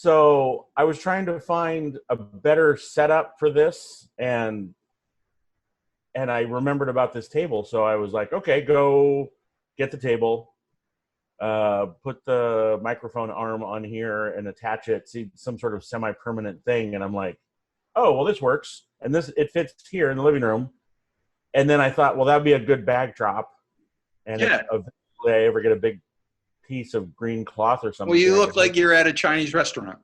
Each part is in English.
so I was trying to find a better setup for this, and I remembered about this table. So I was like, okay, go get the table, put the microphone arm on here and attach it, see some sort of semi-permanent thing. And I'm like, oh, well, this works. And it fits here in the living room. And then I thought, well, that'd be a good backdrop. And if eventually I ever get a big piece of green cloth or something. Well, you look like you're at a Chinese restaurant.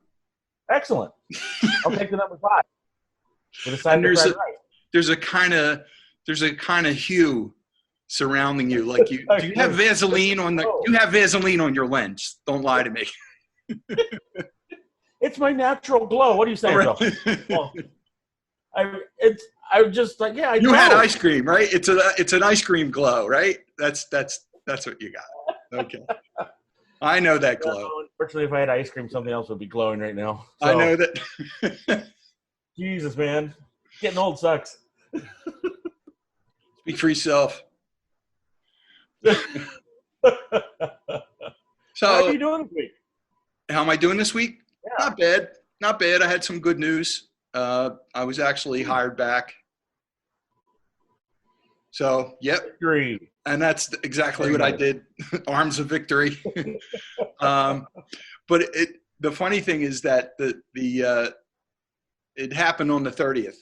Excellent. I'll take the number 5. With a side And of fried rice. there's a kind of hue surrounding you. Like do you have Vaseline on you have Vaseline on your lens? Don't lie to me. It's my natural glow. What are you saying, Phil? I just like, yeah. You had ice cream, right? It's an ice cream glow, right? That's what you got. Okay. I know that glow. Unfortunately, if I had ice cream, something else would be glowing right now. So, I know that. Jesus, man. Getting old sucks. Speak for yourself. So, how are you doing this week? How am I doing this week? Yeah. Not bad. Not bad. I had some good news. I was actually hired back. So, yep. Victory. And that's exactly what I did. Arms of victory. But the funny thing is that it happened on the 30th.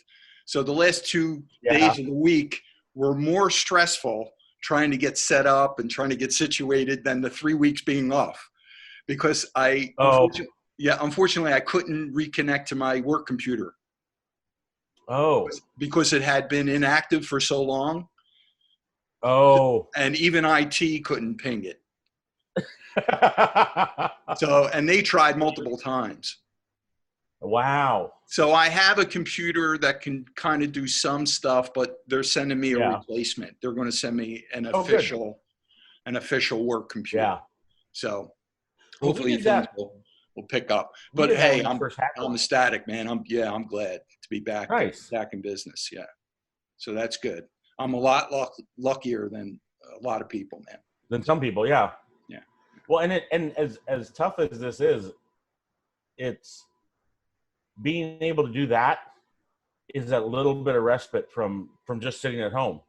So the last 2 days of the week were more stressful trying to get set up and trying to get situated than the 3 weeks being off, because unfortunately I couldn't reconnect to my work computer. Oh, because it had been inactive for so long. Oh, and even IT couldn't ping it. And they tried multiple times. Wow. So I have a computer that can kind of do some stuff, but they're sending me a replacement. They're going to send me an official work computer. Yeah. So hopefully things will pick up. But hey, I'm ecstatic, man. I'm glad to be back. Nice. Back in business. Yeah. So that's good. I'm a lot luckier than a lot of people, man. Than some people, yeah. Yeah. Well, and as tough as this is, it's being able to do that is a little bit of respite from just sitting at home.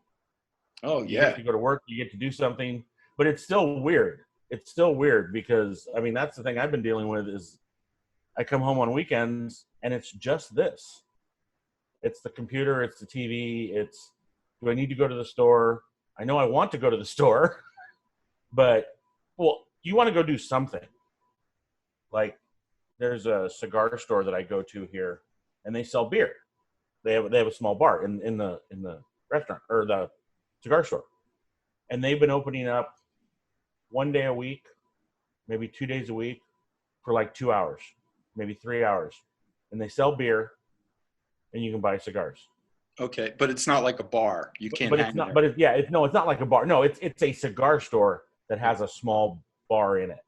Oh, You get to go to work, you get to do something, but it's still weird. It's still weird because, I mean, that's the thing I've been dealing with is I come home on weekends and it's just this. It's the computer, it's the TV, it's, do I need to go to the store? I know I want to go to the store, but, well, you want to go do something. Like, there's a cigar store that I go to here, and they sell beer. They have a small bar in the restaurant or the cigar store, and they've been opening up 1 day a week, maybe 2 days a week, for like 2 hours, maybe 3 hours, and they sell beer, and you can buy cigars. Okay, but it's not like a bar. You can't. But it's not. But it's not like a bar. No, it's a cigar store that has a small bar in it.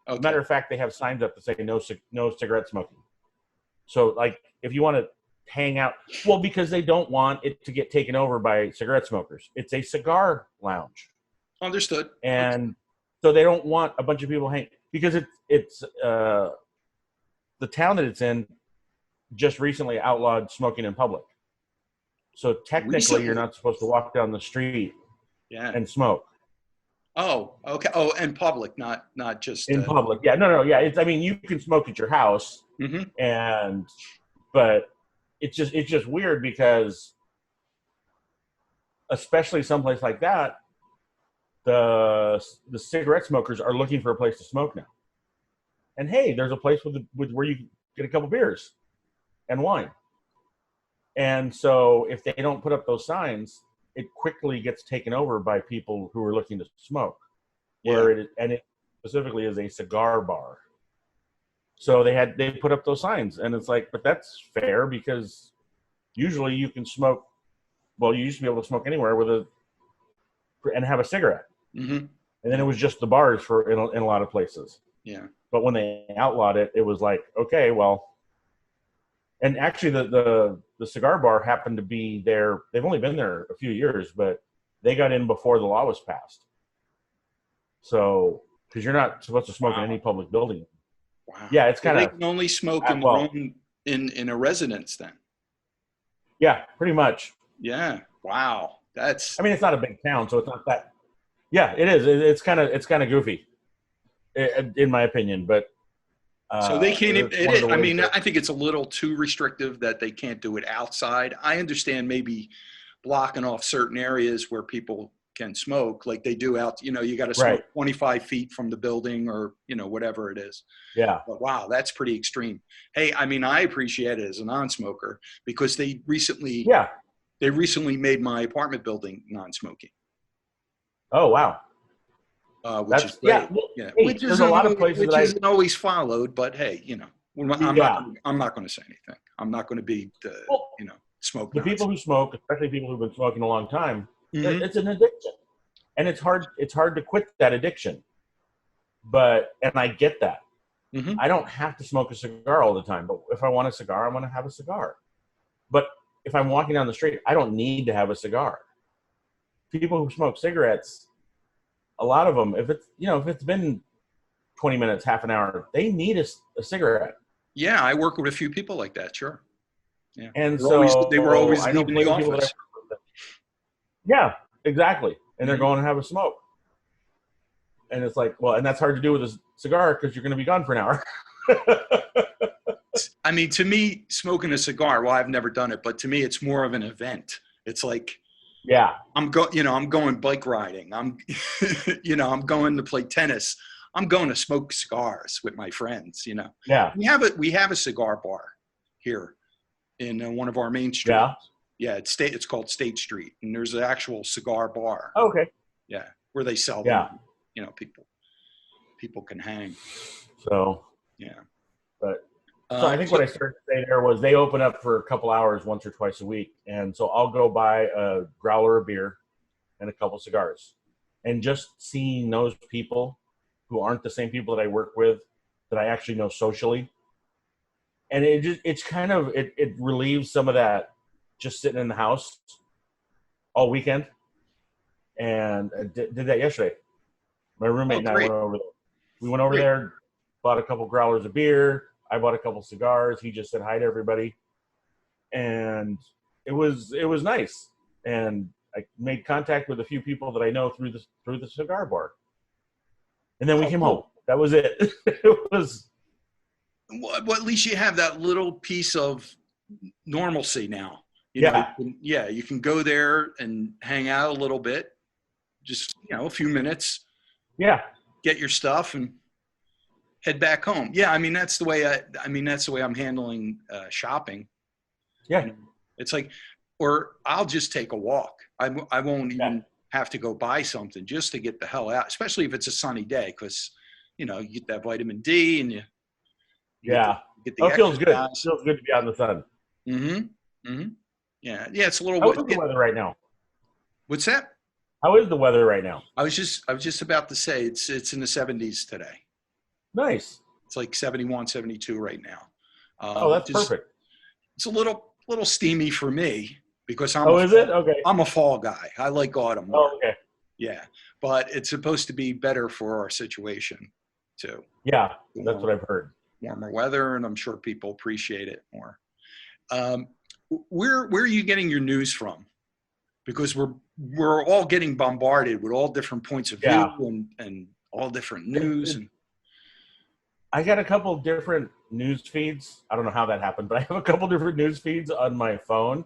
Okay. Matter of fact, they have signs up that say no cigarette smoking. So, like, if you want to hang out, well, because they don't want it to get taken over by cigarette smokers. It's a cigar lounge. Understood. And so they don't want a bunch of people hanging because it's the town that it's in just recently outlawed smoking in public. So technically, you're not supposed to walk down the street and smoke. Oh, okay. Oh, in public, not just in public. Yeah, no, yeah. It's. I mean, you can smoke at your house, but it's just weird because, especially someplace like that, the cigarette smokers are looking for a place to smoke now. And hey, there's a place with where you get a couple beers and wine. And so if they don't put up those signs, it quickly gets taken over by people who are looking to smoke. It specifically is a cigar bar. So they put up those signs, and it's like, but that's fair because usually you can smoke. Well, you used to be able to smoke anywhere and have a cigarette. Mm-hmm. And then it was just the bars in a lot of places. Yeah. But when they outlawed it, it was like, okay, well. And actually, the cigar bar happened to be there. They've only been there a few years, but they got in before the law was passed. So, because you're not supposed to smoke in any public building. Wow. Yeah, it's So kind they of can only smoke in their well, own in a residence then. yeah, pretty much. Yeah. Wow. That's I mean, it's not a big town, so it's not that. Yeah, it is. It's kind of goofy, in my opinion. But so they can't it's it one of is, the I ways mean, that. I think it's a little too restrictive that they can't do it outside. I understand maybe blocking off certain areas where people can smoke like they do out, you got to smoke Right. 25 feet from the building or, whatever it is. Yeah. But wow, that's pretty extreme. Hey, I mean, I appreciate it as a non-smoker because Yeah. they recently made my apartment building non-smoking, Oh wow. which is That's yeah. great. Well, Yeah, hey, there's a lot of places that which I. isn't always followed, but hey, Yeah. I'm not going to say anything. I'm not going to be the Well, smoke the people Nazi. who smoke, especially people who've been smoking a long time, Hmm. it's an addiction, and it's hard. It's hard to quit that addiction. And I get that. Hmm. I don't have to smoke a cigar all the time, but if I want a cigar, I want to have a cigar. But if I'm walking down the street, I don't need to have a cigar. People who smoke cigarettes, a lot of them, if it's been 20 minutes, half an hour, they need a cigarette. Yeah, I work with a few people like that. Sure. Yeah, And they were so always I know leaving the plenty of people that I office. work with. Yeah, exactly. And they're Hmm. going to have a smoke. And it's like, well, and that's hard to do with a cigar because you're going to be gone for an hour. I mean, to me, smoking a cigar, well, I've never done it, but to me, it's more of an event. It's like Yeah. I'm going bike riding. I'm going to play tennis. I'm going to smoke cigars with my friends. Yeah. We have a cigar bar here in one of our main streets. Yeah. Yeah, it's called State Street, and there's an actual cigar bar. Oh, okay. Yeah, where they sell them. Yeah. People can hang. So, Yeah. but so I think what I started to say there was they open up for a couple hours once or twice a week. And so I'll go buy a growler of beer and a couple cigars. And just seeing those people who aren't the same people that I work with that I actually know socially. And it's kind of, it relieves some of that just sitting in the house all weekend. And I did that yesterday. My roommate Oh, and I great. went over there. We went over Great. there, bought a couple growlers of beer. I bought a couple cigars. He just said hi to everybody. And it was nice. And I made contact with a few people that I know through the cigar bar. And then we Oh, came home. cool. That was it. It was. Well, at least you have that little piece of normalcy now. Yeah. You can go there and hang out a little bit, just a few minutes, Yeah. get your stuff, and head back home. Yeah, I mean that's the way that's the way I'm handling shopping. Yeah. It's like, or I'll just take a walk. I won't Yeah. even have to go buy something just to get the hell out, especially if it's a sunny day, because you get that vitamin D and you Yeah. get the Oh, it feels good. It exercise. feels good to be out in the sun. Mm-hmm. Mm-hmm. Yeah. Yeah. It's a little. How is the weather right now? What's that? How is the weather right now? I was just about to say it's in the 70s today. Nice. It's like 71, 72 right now. Oh, that's perfect. It's a little steamy for me because Is it? Okay. I'm a fall guy. I like autumn more. Oh, okay. Yeah, but it's supposed to be better for our situation too. Yeah, that's what I've heard. Warmer weather, and I'm sure people appreciate it more. Where are you getting your news from? Because we're all getting bombarded with all different points of view and all different news. I got a couple different news feeds. I don't know how that happened, but I have a couple different news feeds on my phone.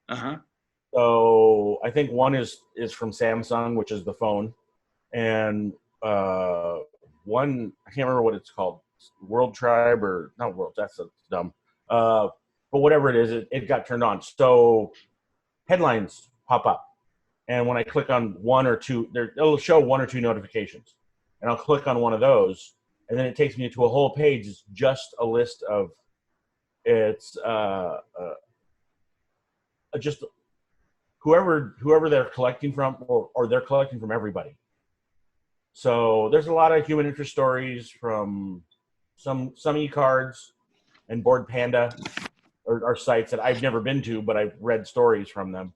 Uh-huh. So I think one is from Samsung, which is the phone, and one I can't remember what it's called, World Tribe or not World. That's dumb. But whatever it is, it got turned on. So headlines pop up, and when I click on one or two, it'll show one or two notifications, and I'll click on one of those, and then it takes me to a whole page. It's just a list of just whoever they're collecting from, or they're collecting from everybody. So there's a lot of human interest stories from some e-cards and Board Panda are sites that I've never been to, but I've read stories from them.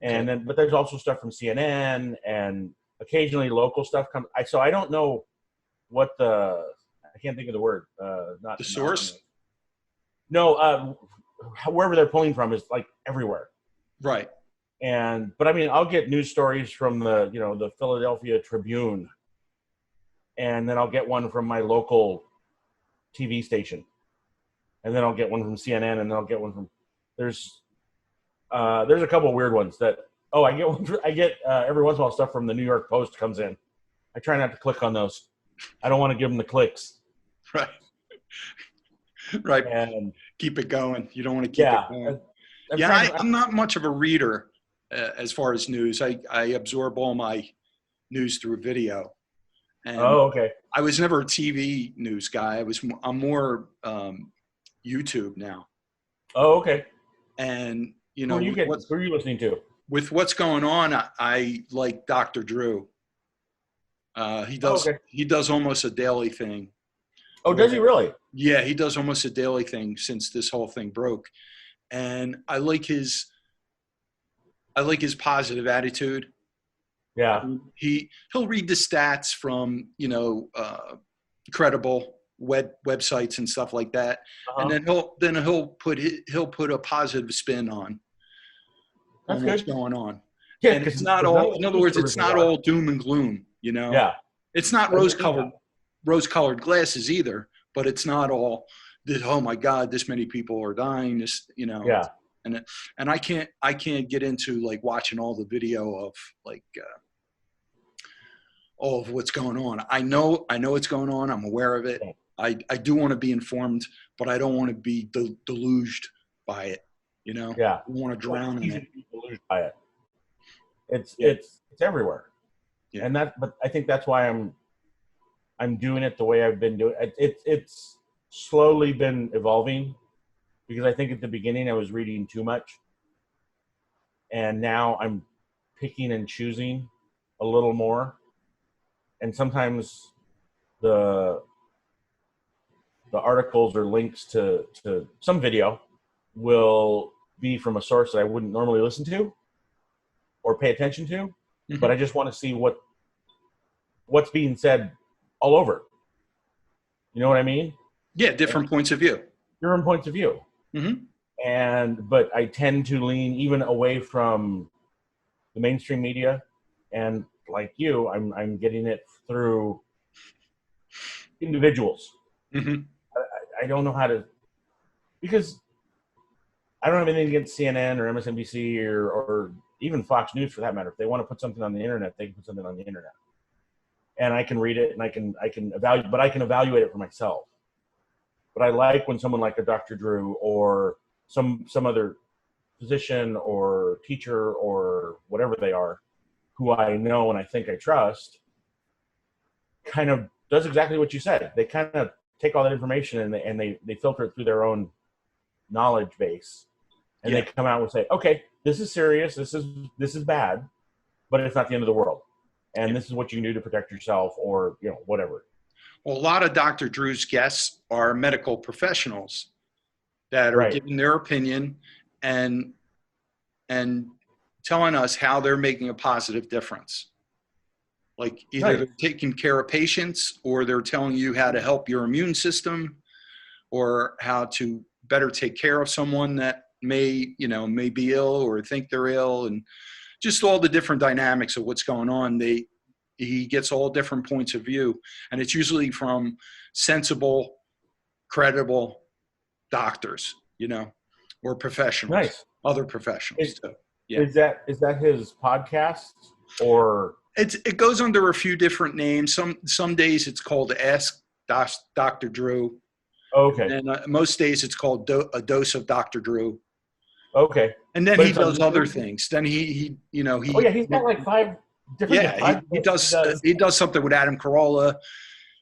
And then, but there's also stuff from CNN and occasionally local stuff comes. So I don't know what the I can't think of the word. Not The source? No, wherever they're pulling from is like everywhere. Right. But I mean, I'll get news stories from the Philadelphia Tribune, and then I'll get one from my local TV station, and then I'll get one from CNN, and then I'll get one from there's a couple of weird ones that I get every once in a while stuff from the New York Post comes in. I try not to click on those. I don't want to give them the clicks. Right. Right. And keep it going. You don't want to keep it going. I'm not much of a reader as far as news. I absorb all my news through video. And okay. I was never a TV news guy. I'm more YouTube now. Oh, okay. And who are you listening to? With what's going on, I like Dr. Drew. He does almost a daily thing. Oh, does he really? Yeah, he does almost a daily thing since this whole thing broke. And I like his positive attitude. Yeah. He'll read the stats from, credible websites and stuff like that. And then he'll put a positive spin on what's going on. Yeah, and it's not all, in other words, it's not all doom and gloom, Yeah. It's not rose-colored glasses either, but it's not all this, oh my God, this many people are dying, Yeah. And I can't get into like watching all the video of like all of what's going on. I know what's going on. I'm aware of it. I do want to be informed, but I don't want to be deluged by it. Yeah. I want to drown in it. Deluged by it. It's everywhere. Yeah. But I think that's why I'm doing it the way I've been doing it. It's slowly been evolving, because I think at the beginning I was reading too much, and now I'm picking and choosing a little more. And sometimes the articles or links to some video will be from a source that I wouldn't normally listen to or pay attention to, Mm-hmm. but I just want to see what's being said all over. You know what I mean? Yeah, different points of view. Different points of view. Mm-hmm. But I tend to lean even away from the mainstream media, and like you, I'm getting it through individuals. Mm-hmm. I don't know how to, because I don't have anything against CNN or MSNBC or even Fox News for that matter. If they want to put something on the internet, they can put something on the internet, and I can read it and I can evaluate, but I can evaluate it for myself. But I like when someone like a Dr. Drew or some other physician or teacher or whatever they are, who I know and I think I trust, kind of does exactly what you said. They kind of take all that information and they filter it through their own knowledge base, and they come out and say, okay, this is serious, this is bad, but it's not the end of the world, and this is what you can do to protect yourself, or whatever. Well, a lot of Dr. Drew's guests are medical professionals that are giving their opinion and telling us how they're making a positive difference. Like either they're taking care of patients, or they're telling you how to help your immune system, or how to better take care of someone that may be ill or think they're ill, and just all the different dynamics of what's going on. He gets all different points of view, and it's usually from sensible, credible doctors, or professionals, other professionals too. Yeah. Is that his podcast, or it goes under a few different names. Some days it's called Ask Dr. Drew. Okay. And most days it's called A Dose of Dr. Drew. Okay. And then he does other things. Then he he's got like 5 different. Yeah, he does something with Adam Carolla.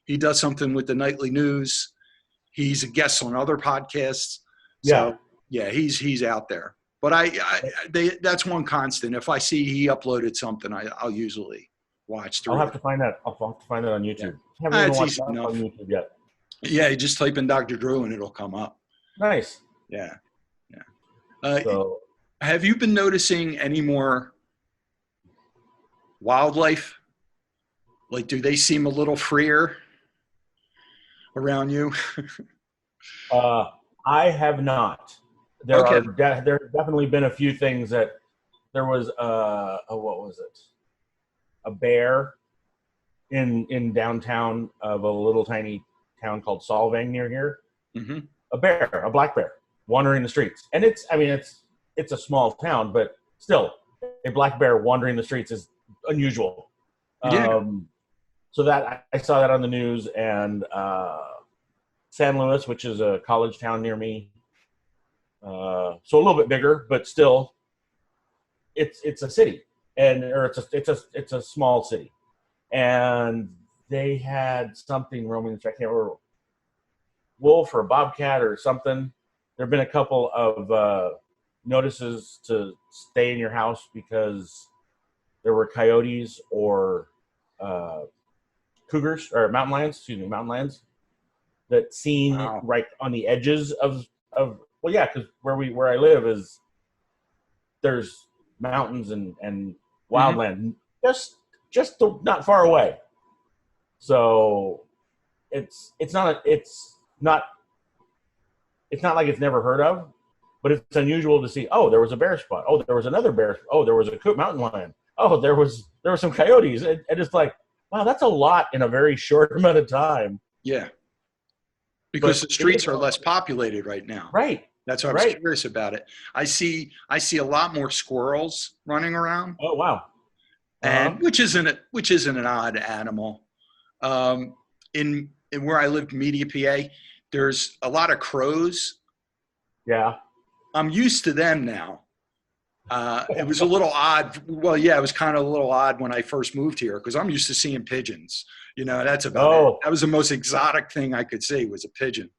He does something with the Nightly News. He's a guest on other podcasts. So he's out there. But that's one constant. If I see he uploaded something, I'll usually watch through. I'll have to find that. I'll have to find that on YouTube. Yeah. I haven't even watched that on YouTube yet. Yeah, you just type in Dr. Drew and it'll come up. Nice. Yeah. So, have you been noticing any more wildlife? Like, do they seem a little freer? around you? Uh, I have not. Okay. There have definitely been a few things that there was. What was it? A bear in downtown of a little tiny town called Solvang near here. Hmm. A black bear, wandering the streets, and it's a small town, but still, a black bear wandering the streets is unusual. Yeah. So that I saw that on the news, and San Luis, which is a college town near me, so a little bit bigger, but still, it's a city, and or it's a small city, and they had something roaming. I can't remember, wolf or a bobcat or something. There have been a couple of notices to stay in your house because there were coyotes or uh, cougars or mountain lions that seen Wow. right on the edges of well, yeah, because where I live is there's mountains and Hmm. wildland not far away. So it's not like it's never heard of, but it's unusual to see. Oh, there was a bear spot. Oh, there was another bear. Oh, there was a mountain lion. Oh, there were some coyotes, and it's like, wow, that's a lot in a very short amount of time. Yeah. Because But the it is streets are less populated right now. right, That's why I was right. curious about it. I see a lot more squirrels running around, Oh, wow. Uh and huh. which isn't an odd animal. In where I lived, Media, PA, there's a lot of crows. Yeah. I'm used to them now. It was a little odd. Well, yeah, it was kind of a little odd when I first moved here because I'm used to seeing pigeons. That's about it. Oh. That was the most exotic thing I could see was a pigeon.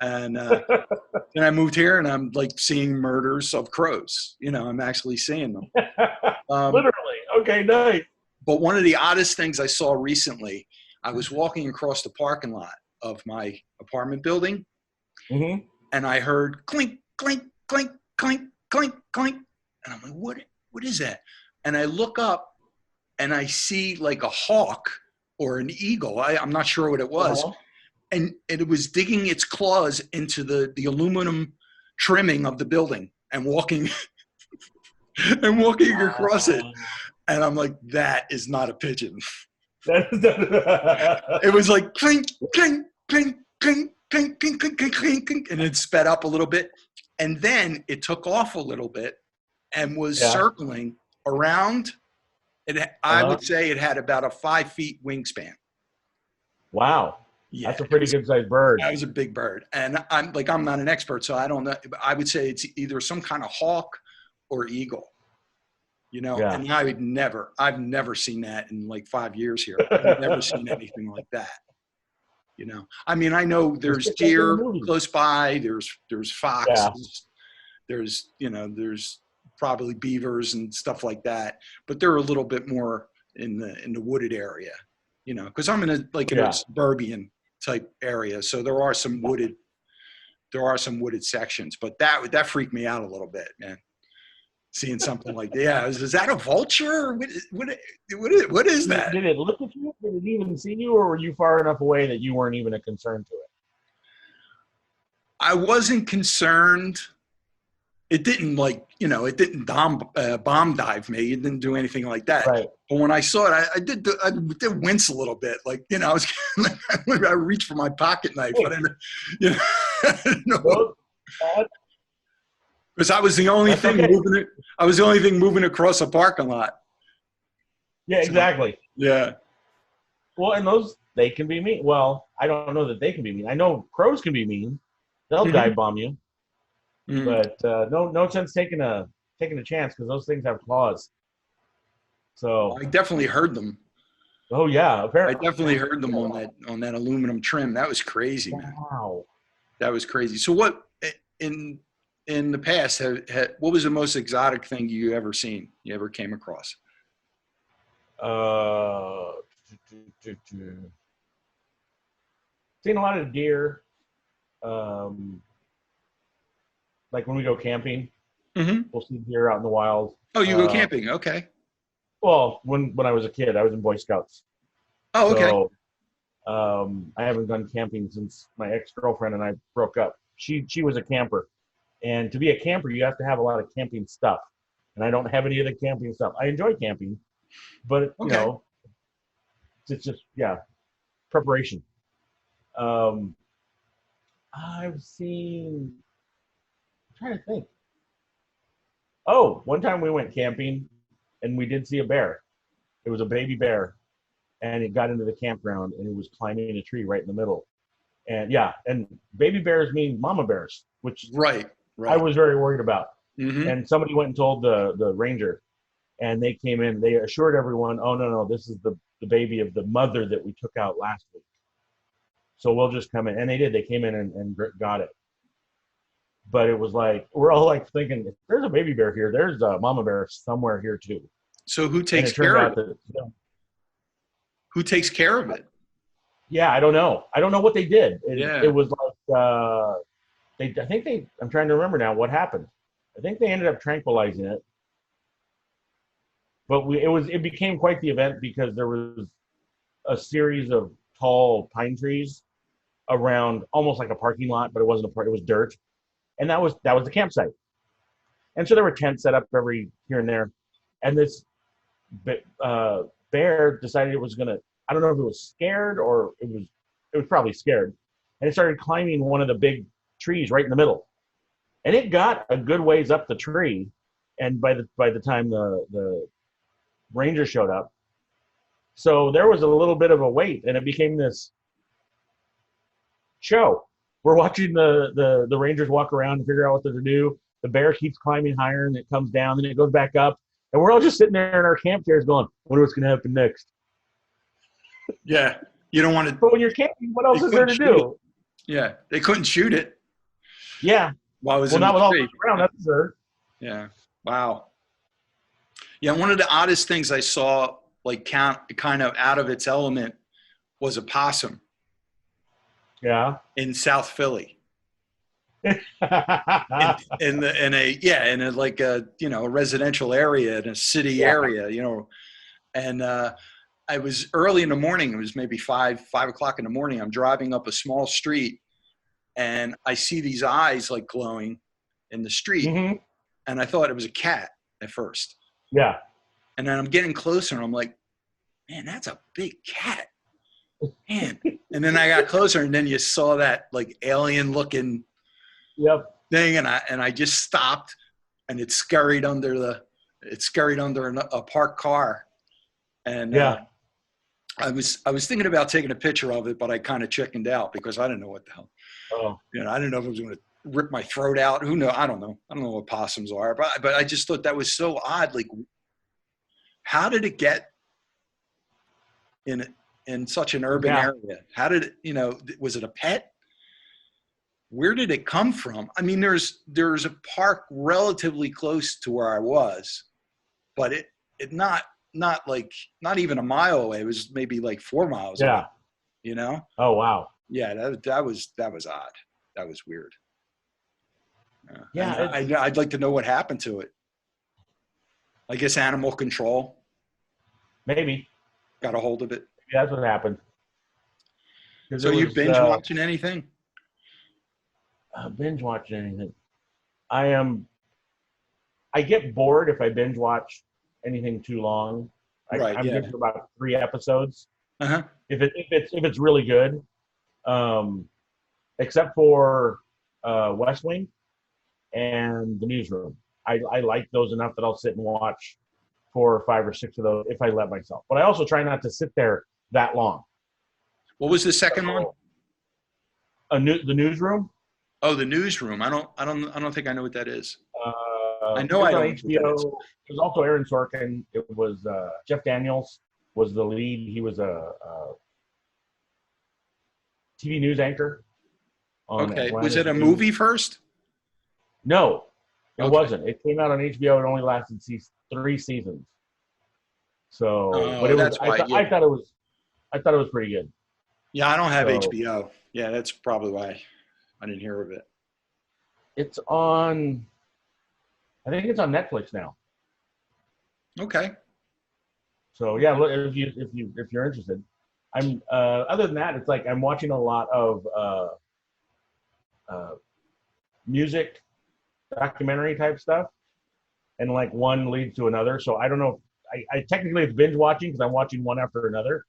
And then I moved here and I'm like seeing murders of crows. I'm actually seeing them. Um, Literally. Okay. Nice. but one of the oddest things I saw recently, I was walking across the parking lot of my apartment building Mm-hmm. and I heard clink, clink, clink, clink, clink, clink. And I'm like, what is that? And I look up and I see like a hawk or an eagle. I'm not sure what it was. Uh-huh. And it was digging its claws into the aluminum trimming of the building and walking and walking across it. Wow. And I'm like, that is not a pigeon. That It was like clink, clink, clink, clink, clink, clink, clink, clink, clink, clink, and it sped up a little bit. And then it took off a little bit and was yeah. circling around. I Uh-huh. would say it had about a 5 feet wingspan. Wow. Yeah, That's a pretty good sized bird. that was a big bird. And I'm not an expert, so I don't know. I would say it's either some kind of hawk or eagle. Yeah. And I've never seen that in like 5 years here. I've never seen anything like that. I mean, I know It's there's just like in the deer movie. close by. There's Yeah. foxes. There's probably beavers and stuff like that. But they're a little bit more in the wooded area. Because I'm in a Yeah. suburban type area, so there are some wooded sections. But that freaked me out a little bit, man. Seeing something like that. Yeah, is that a vulture? What is that? Did it look at you? Did it even see you, or were you far enough away that you weren't even a concern to it? I wasn't concerned. It didn't it didn't bomb dive me. It didn't do anything like that. Right. But when I saw it, I did wince a little bit. Like, I was, I reached for my pocket knife. I Hey, didn't, you know, I didn't know those, that, because I was the only that's thing okay. moving it. I was the only thing moving across a parking lot. Yeah, So, exactly. yeah. Well, and they can be mean. Well, I don't know that they can be mean. I know crows can be mean. They'll Mm-hmm. dive bomb you, Mm-hmm. but no sense taking a chance because those things have claws. So, I definitely heard them. oh yeah, I apparently. definitely heard them on that aluminum trim. That was crazy, man. Wow. That was crazy. So what in in the past what was the most exotic thing you ever seen? You ever came across? Uh, seen a lot of deer. Um, like when we go camping, Mm-hmm. we'll see deer out in the wild. Oh, you go Uh, camping? Okay. well, when I was a kid, I was in Boy Scouts, Oh, okay. so I haven't gone camping since my ex-girlfriend and I broke up. She was a camper, and to be a camper, you have to have a lot of camping stuff, and I don't have any of the camping stuff. I enjoy camping, but Okay. it's just preparation. Um, I've seen. I'm trying to think. Oh, one time we went camping, and we did see a bear. It was a baby bear, and it got into the campground, and it was climbing a tree right in the middle. And and baby bears mean mama bears, which Right. I Right. was very worried about. Mm-hmm. And somebody went and told the ranger, and they came in. They assured everyone, "Oh no, no, this is the baby of the mother that we took out last week. So we'll just come in." And they did. They came in and got it. But it was like we're all like thinking, if there's a baby bear here, there's a mama bear somewhere here too. So who And takes it turned care of out it? that Who takes care of it? I don't know. I don't know what they did. It Yeah. was like I think they. I'm trying to remember now what happened. I think they ended up tranquilizing it, but it became quite the event because there was a series of tall pine trees around almost like a parking lot, but it wasn't a park. It was dirt, and that was the campsite. And so there were tents set up every here and there, and this bear decided it was gonna. I don't know if it was scared or it was probably scared, and it started climbing one of the big trees right in the middle, and it got a good ways up the tree, and by the time the ranger showed up, so there was a little bit of a wait, and it became this show. We're watching the rangers walk around and figure out what they're to do. The bear keeps climbing higher, and it comes down, and it goes back up, and we're all just sitting there in our camp chairs going, "I wonder what's going to happen next." Yeah. You don't want to. But when you're camping, what They else is there couldn't to shoot it. do? Yeah. They couldn't shoot it Yeah. while it was Well, in the not with all tree. around, that's for sure. Yeah. Wow. Yeah. One of the oddest things I saw, like kind of out of its element, was a possum Yeah. in South Philly. In a like a residential area in a city Yeah. area, and I was early in the morning. It was maybe 5 o'clock in the morning. I'm driving up a small street, and I see these eyes like glowing in the street, Hmm. and I thought it was a cat at first, Yeah. and then I'm getting closer, and I'm like, man, that's a big cat, man. And then I got closer, and then you saw that like alien looking Yep. thing, and I just stopped, and it scurried under a parked car, and Yeah. I was thinking about taking a picture of it, but I kind of chickened out because I didn't know what the hell. Oh. I didn't know if it was going to rip my throat out. Who knows? I don't know. I don't know what possums are, but I just thought that was so odd. Like, how did it get in such an urban Yeah. area? How did it? Was it a pet? Where did it come from? I mean, there's a park relatively close to where I was, but it not even a mile away. It was maybe like 4 miles away. Yeah. You know? Oh wow. Yeah, that was odd. That was weird. Yeah. And I'd like to know what happened to it. I guess animal control Maybe. got a hold of it. That's what happened. Because So it you was binge watching anything? binge watching anything. I am. I get bored if I binge watch anything too long. Right. I'm good Yeah. for about 3 episodes. Uh-huh. If it's really good, um, except for West Wing and the Newsroom. I like those enough that I'll sit and watch 4 or 5 or 6 of those if I let myself. But I also try not to sit there that long. What was the second one? The Newsroom. Oh, the Newsroom. I don't think I know what that is. I It know was I on don't know what that is. HBO. It was also Aaron Sorkin. It was Jeff Daniels was the lead. He was a TV news anchor on Okay. Was Atlantis it a News. movie first? No, it Okay. wasn't. It came out on HBO. It only lasted 3 seasons. So, but Oh, it was. that's why. Yeah. I thought it was. I thought it was pretty good. Yeah, I don't have So HBO. Yeah, that's probably why I didn't hear of it. it's on. I think it's on Netflix now. Okay. So yeah, look, if you're interested. I'm other than that, it's like I'm watching a lot of uh, music documentary type stuff, and like one leads to another. So I don't know. I technically it's binge watching because I'm watching one after another,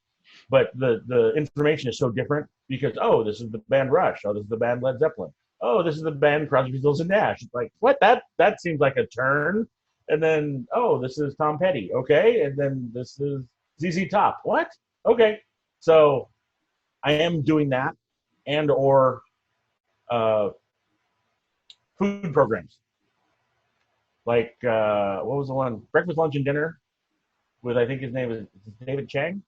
but the information is so different because this is the band Rush, this is the band Led Zeppelin, this is the band Crosby, Stills and Nash. It's like what that seems like a turn, and then this is Tom Petty, okay, and then this is ZZ Top, what, okay, so I am doing that and or uh, food programs like what was the one, Breakfast, Lunch, and Dinner with I think his name is David Chang.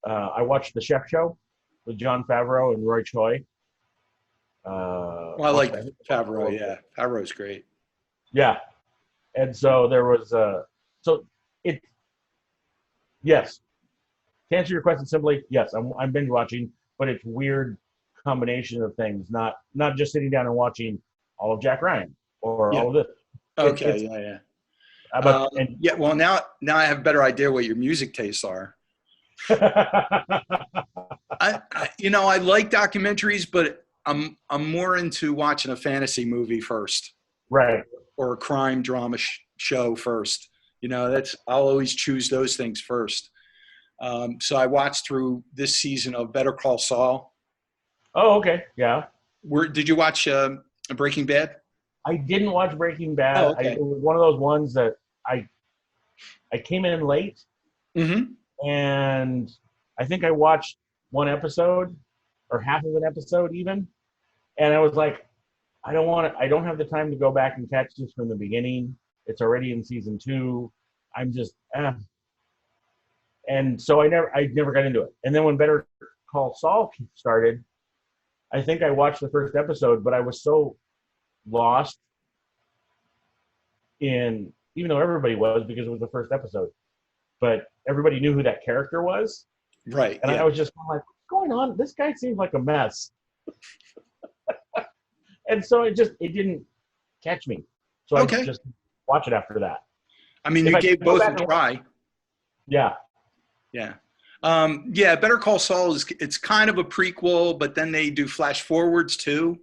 I watched The Chef Show with John Favreau and Roy Choi. Well, I like Favreau. Yeah, Favreau's great. Yeah, and so there was so it. Yes, to answer your question simply, yes, I'm binge watching, but it's weird combination of things. Not just sitting down and watching all of Jack Ryan or Yeah. all of this. Okay. Yeah. Yeah. Well, now I have a better idea what your music tastes are. I like documentaries, but I'm more into watching a fantasy movie first, right, or a crime drama show first. I'll always choose those things first. So I watched through this season of Better Call Saul. Oh, okay, yeah. Did you watch Breaking Bad? I didn't watch Breaking Bad. Oh, okay. It was one of those ones that I came in late, and I think I watched one episode or half of an episode even, and I was like, I don't have the time to go back and catch this from the beginning. It's already in season 2. I'm just and so I never got into it. And then when Better Call Saul started, I think I watched the first episode, but I was so lost in, even though everybody was because it was the first episode, but everybody knew who that character was. Right. And I was just like, what's going on? This guy seems like a mess. And so it didn't catch me. So I just watch it after that. I mean, you gave both a try. Yeah. Yeah. Better Call Saul it's kind of a prequel, but then they do flash forwards too.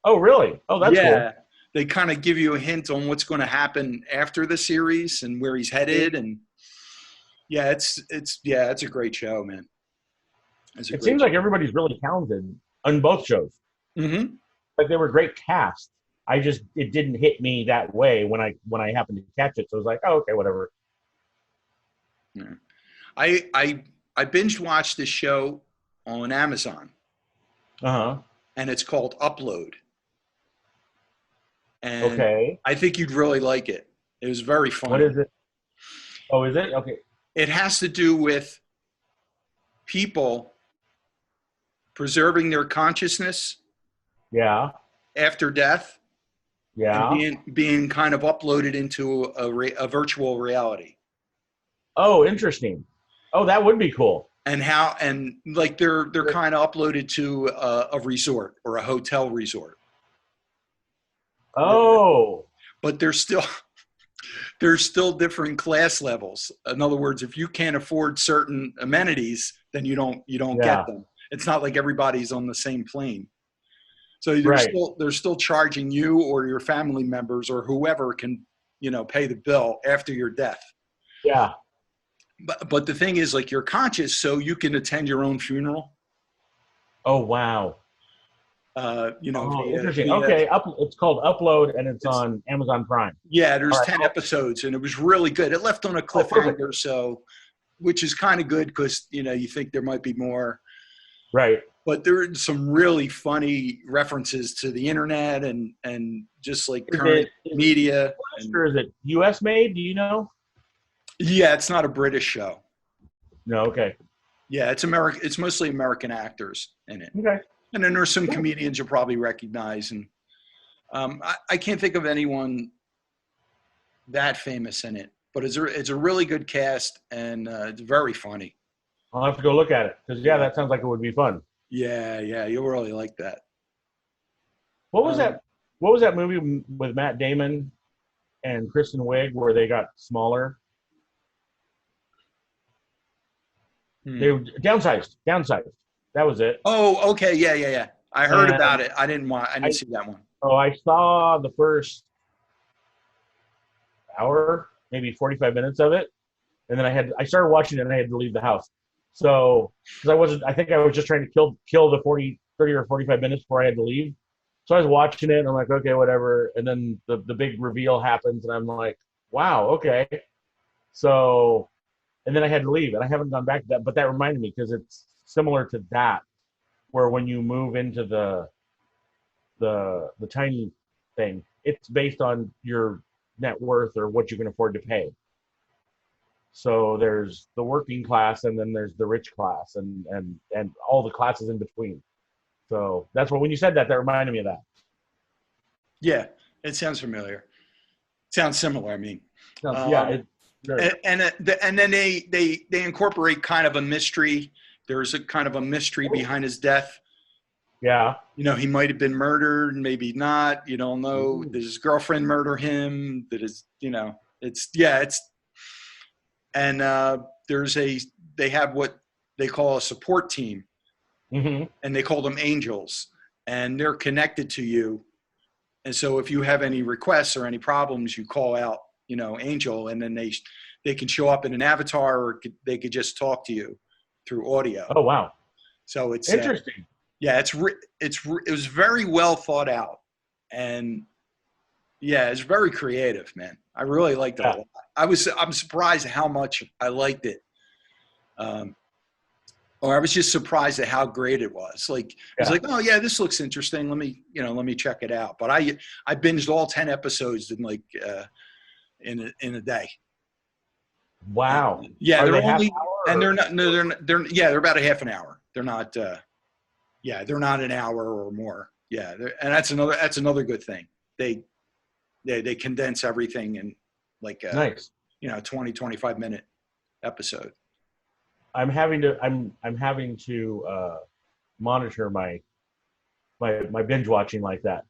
Oh, really? Oh, that's cool. They kind of give you a hint on what's going to happen after the series and where he's headed. And it's a great show, man. It seems like everybody's really talented on both shows. Mm-hmm. Like they were great cast. It didn't hit me that way when I happened to catch it. So I was like, oh, okay, whatever. Yeah. I binge watched this show on Amazon. And it's called Upload. And okay. I think you'd really like it. It was very fun. What is it? Oh, is it? Okay. It has to do with people preserving their consciousness. Yeah. After death. Yeah. And being kind of uploaded into a virtual reality. Oh, interesting. Oh, that would be cool. And they're kind of uploaded to a resort or a hotel resort. Oh. But there's still different class levels. In other words, if you can't afford certain amenities, then you don't get them. It's not like everybody's on the same plane. So they're still charging you or your family members or whoever can, pay the bill after your death. Yeah. But the thing is, like, you're conscious, so you can attend your own funeral. Oh, wow. Interesting. Okay, it's called Upload, and it's on Amazon Prime. Yeah, there's 10 episodes, and it was really good. It left on a cliffhanger, which is kind of good because you think there might be more. Right. But there are some really funny references to the internet and just like current media. Or is it U.S. made? Do you know? Yeah, it's not a British show. No, okay. Yeah, it's American. It's mostly American actors in it. Okay. And then there's some comedians you'll probably recognize. And I can't think of anyone that famous in it. But it's a really good cast, and it's very funny. I'll have to go look at it because that sounds like it would be fun. Yeah, you'll really like that. What was that? What was that movie with Matt Damon and Kristen Wiig where they got smaller? They were downsized. That was it. Oh, okay. Yeah, yeah, yeah. I heard And about it. I didn't see that one. I saw the first hour, maybe 45 minutes of it, and then I started watching it and I had to leave the house. So because I think I was just trying to kill the 30 or 45 minutes before I had to leave. So I was watching it and I'm like, okay, whatever. And then the big reveal happens and I'm like, wow, okay. So, and then I had to leave and I haven't gone back to that, but that reminded me because it's similar to that, where when you move into the tiny thing, it's based on your net worth or what you can afford to pay. So there's the working class and then there's the rich class and all the classes in between. So that's what when you said that reminded me of that. Yeah, it sounds familiar. Sounds similar. I mean, Yeah, and then they incorporate kind of a mystery. There's a kind of a mystery behind his death. Yeah. You know, he might have been murdered, maybe not. You don't know. Did his girlfriend murder him? And they have what they call a support team, and they call them angels, and they're connected to you. And so if you have any requests or any problems, you call out, angel, and then they can show up in an avatar, or they could just talk to you through audio. Oh, wow. So it's interesting. Yeah, it was very well thought out, and yeah, it's very creative, man. I really liked it a lot. I'm surprised at how much I liked it. Or I was just surprised at how great it was. Like, I was like, oh yeah, this looks interesting. Let me check it out. But I binged all 10 episodes in like in a day. Wow. Yeah, they're only, and they're not. No, they're about a half an hour. They're not. They're not an hour or more. Yeah, and that's another good thing. They condense everything in like nice. 20, 25 minute episode. I'm having to monitor my binge watching like that,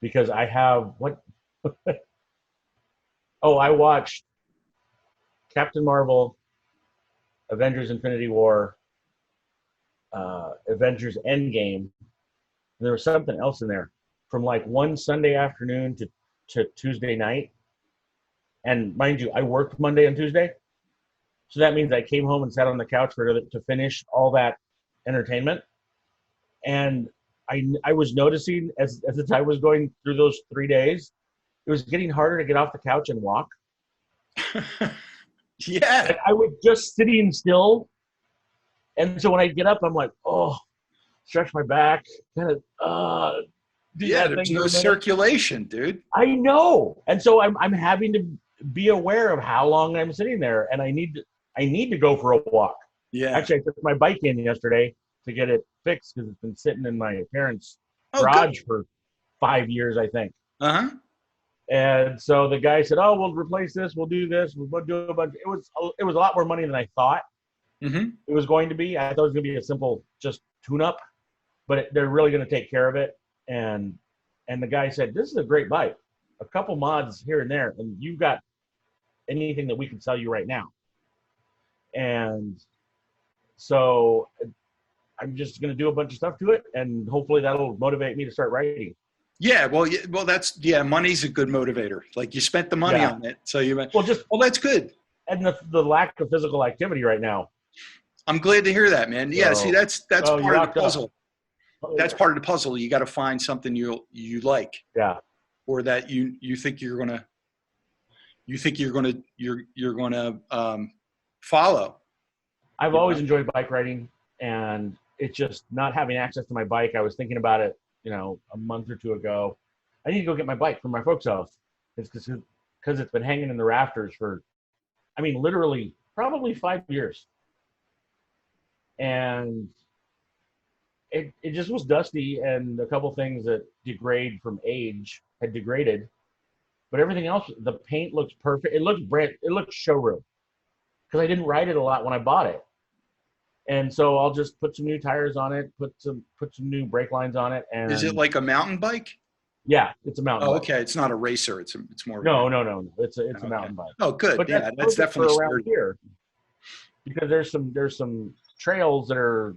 because I have what I watched Captain Marvel, Avengers Infinity War, Avengers Endgame, and there was something else in there from like one Sunday afternoon to Tuesday night. And mind you, I worked Monday and Tuesday. So that means I came home and sat on the couch to finish all that entertainment. And I was noticing as the time was going through those 3 days, it was getting harder to get off the couch and walk. Yeah. Like I was just sitting still. And so when I get up, I'm like, oh, stretch my back, kind of, there's no circulation, dude. I know. And so I'm having to be aware of how long I'm sitting there, and I need to go for a walk. Yeah. Actually, I took my bike in yesterday to get it fixed because it's been sitting in my parents' garage for 5 years, I think. Uh-huh. And so the guy said, "Oh, we'll replace this. We'll do this. We'll do a bunch." It was a lot more money than I thought it was going to be. I thought it was going to be a simple just tune-up, but they're really going to take care of it. And the guy said, "This is a great bike. A couple mods here and there, and you've got anything that we can sell you right now." And so I'm just going to do a bunch of stuff to it, and hopefully that'll motivate me to start writing. Yeah, well, money's a good motivator. Like you spent the money on it, so that's good. And the lack of physical activity right now. I'm glad to hear that, man. Yeah, see, that's part of the puzzle. That's part of the puzzle. You got to find something you like. Yeah. Or that you think you're gonna follow. I've always enjoyed bike riding, and it's just not having access to my bike. I was thinking about it, a month or two ago. I need to go get my bike from my folks' house. It's because it's been hanging in the rafters for, literally probably 5 years. And it just was dusty, and a couple things that degrade from age had degraded. But everything else, the paint looks perfect. It looks showroom, because I didn't ride it a lot when I bought it. And so I'll just put some new tires on it, put some new brake lines on it. And is it like a mountain bike? Yeah, it's a mountain bike. Okay. It's not a racer. It's more. No. It's a mountain bike. Oh, good. But that's definitely around here, because there's some trails that are,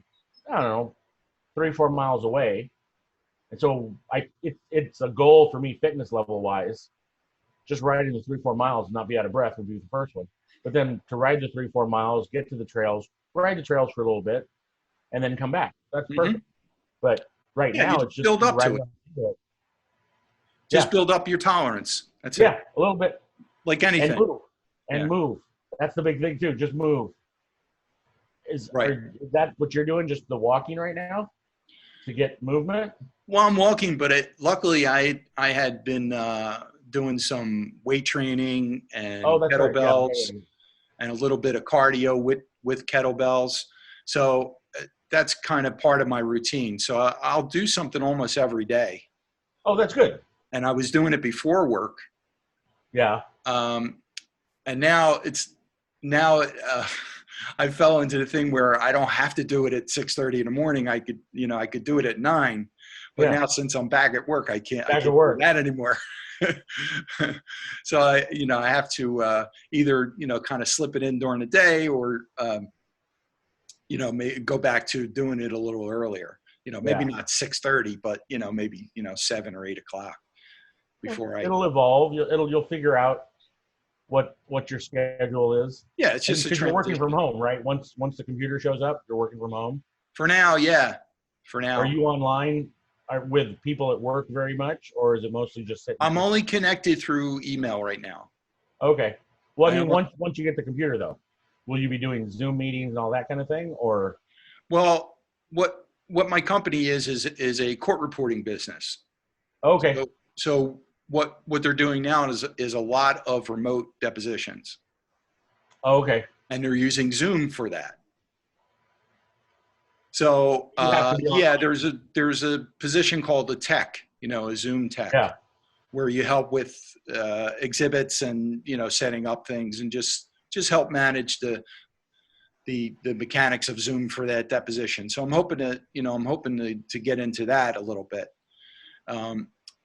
I don't know, 3-4 miles away. And so it's a goal for me fitness level wise. Just riding the 3-4 miles and not be out of breath would be the first one. But then to ride the 3-4 miles, get to the trails, ride the trails for a little bit, and then come back. That's perfect. But right Yeah, you now just it's just build up to riding it. on it. Just Yeah. build up your tolerance. That's Yeah, it. a little bit. Like And anything. move. And Yeah. move. That's the big thing too. Just move. Is Right. is that what you're doing? Just the walking right now to get movement? Well, I'm walking, but luckily I had been doing some weight training and Oh, that's right. Yeah. kettlebells and a little bit of cardio with kettlebells. So that's kind of part of my routine. So I'll do something almost every day. Oh, that's good. And I was doing it before work. Yeah. And now I fell into the thing where I don't have to do it at 6:30 in the morning. I could do it at 9, but Yeah. now since I'm back at work, I can't Back at do work. that anymore. So I have to either, kind of slip it in during the day or, go back to doing it a little earlier, maybe Yeah. not 6:30, but, maybe, 7 or 8 o'clock before It'll evolve. You'll figure out what your schedule is. yeah, it's just a Because you're working transition. from home, right? Once the computer shows up, you're working from home. For now. Yeah. For Are now. you online with people at work very much, or is it mostly just sitting? I'm only connected through email right now. Okay. Well, I mean, once once you get the computer, though, will you be doing Zoom meetings and all that kind of thing, or? Well, what my company is a court reporting business. Okay. So what they're doing now is a lot of remote depositions. Okay. And they're using Zoom for that. So You have to be yeah, online. there's a position called a tech, a Zoom tech, Yeah. where you help with exhibits and setting up things and just help manage the mechanics of Zoom for that deposition. So I'm hoping to get into that a little bit.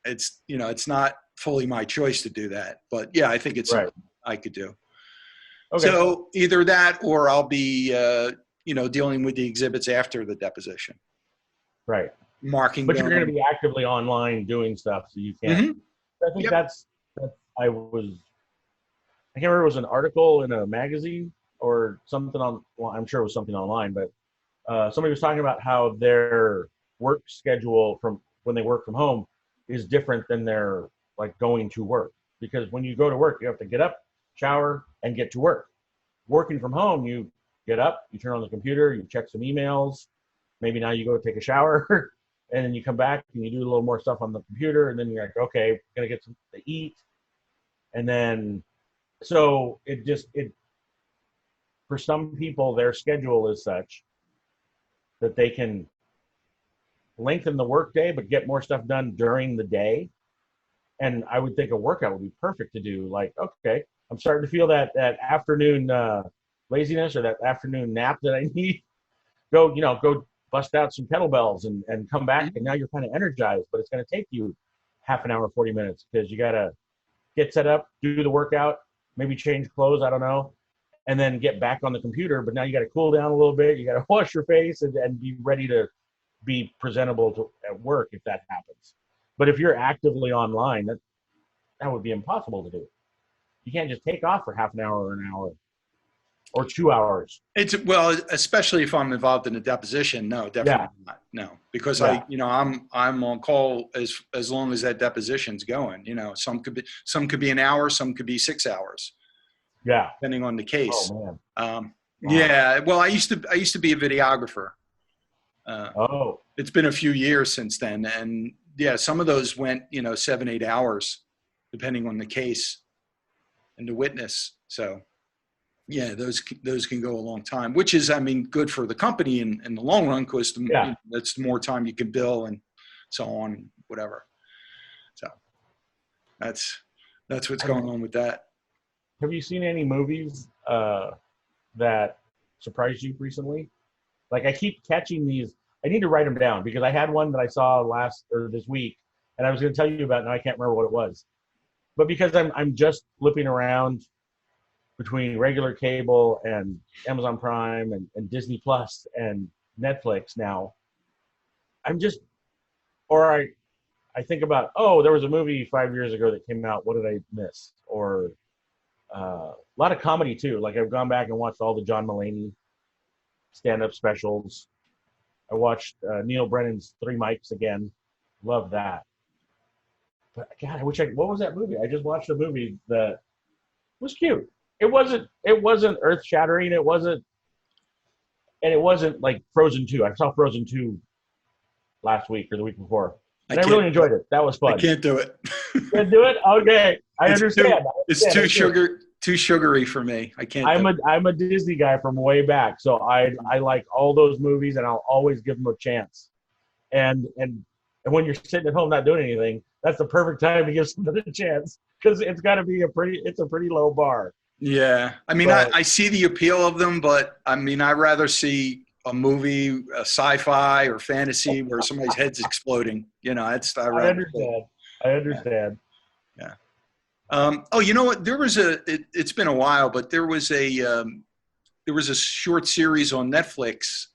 It's not fully my choice to do that, but yeah, I think it's Right. something I could do. Okay. So either that or I'll be, dealing with the exhibits after the deposition. Right. Marking But them. you're going to be actively online doing stuff, so you can't. Mm-hmm. I think Yep. that's I can't remember, it was an article in a magazine or something well, I'm sure it was something online, but somebody was talking about how their work schedule from when they work from home is different than their like going to work. Because when you go to work, you have to get up, shower, and get to work. Working from home, you get up, you turn on the computer, you check some emails, maybe now you go take a shower, and then you come back and you do a little more stuff on the computer, and then you're like, okay, gonna get something to eat. And then, so it for some people, their schedule is such that they can lengthen the workday but get more stuff done during the day. And I would think a workout would be perfect to do. Like, okay, I'm starting to feel that afternoon laziness or that afternoon nap that I need. Go bust out some kettlebells and come back, and now you're kind of energized. But it's going to take you half an hour, 40 minutes, because you got to get set up, do the workout, maybe change clothes, I don't know, and then get back on the computer. But now you got to cool down a little bit. You got to wash your face and be ready to be presentable at work if that happens. But if you're actively online, that would be impossible to do. You can't just take off for half an hour or an hour or 2 hours. Well, especially if I'm involved in a deposition. No, definitely not. No, because I'm on call as long as that deposition's going. Some could be an hour, some could be 6 hours. Yeah. Depending on the case. Oh man. Wow. Yeah. Well, I used to be a videographer. It's been a few years since then, and yeah, some of those went 7-8 hours, depending on the case and the witness. So yeah, those can go a long time, which is, good for the company in the long run, because that's more time you can bill and so on, whatever. So that's what's going on with that. Have you seen any movies that surprised you recently? Like, I keep catching these. I need to write them down because I had one that I saw this week, and I was going to tell you about it, and I can't remember what it was. But because I'm just flipping around between regular cable and Amazon Prime and Disney Plus and Netflix now, I'm just, or I think about, oh, there was a movie 5 years ago that came out. What did I miss? Or a lot of comedy too. Like I've gone back and watched all the John Mulaney stand-up specials. I watched Neil Brennan's Three Mics again. Love that. But God, I wish I. What was that movie? I just watched a movie that was cute. It wasn't earth-shattering. It wasn't, and it wasn't like Frozen 2. I saw Frozen 2 last week or the week before, and I really enjoyed it. That was fun. I can't do it. Can't do it. Okay, I understand. It's too sugary for me. I can't. I'm a Disney guy from way back, so I like all those movies, and I'll always give them a chance. And when you're sitting at home not doing anything, that's the perfect time to give something a chance, because it's got to be a pretty low bar. Yeah, I mean, I see the appeal of them, but I mean, I'd rather see a movie, a sci-fi or fantasy where somebody's head's exploding. You know, I understand. Yeah. Oh, you know what? There was it's been a while, but there was a short series on Netflix.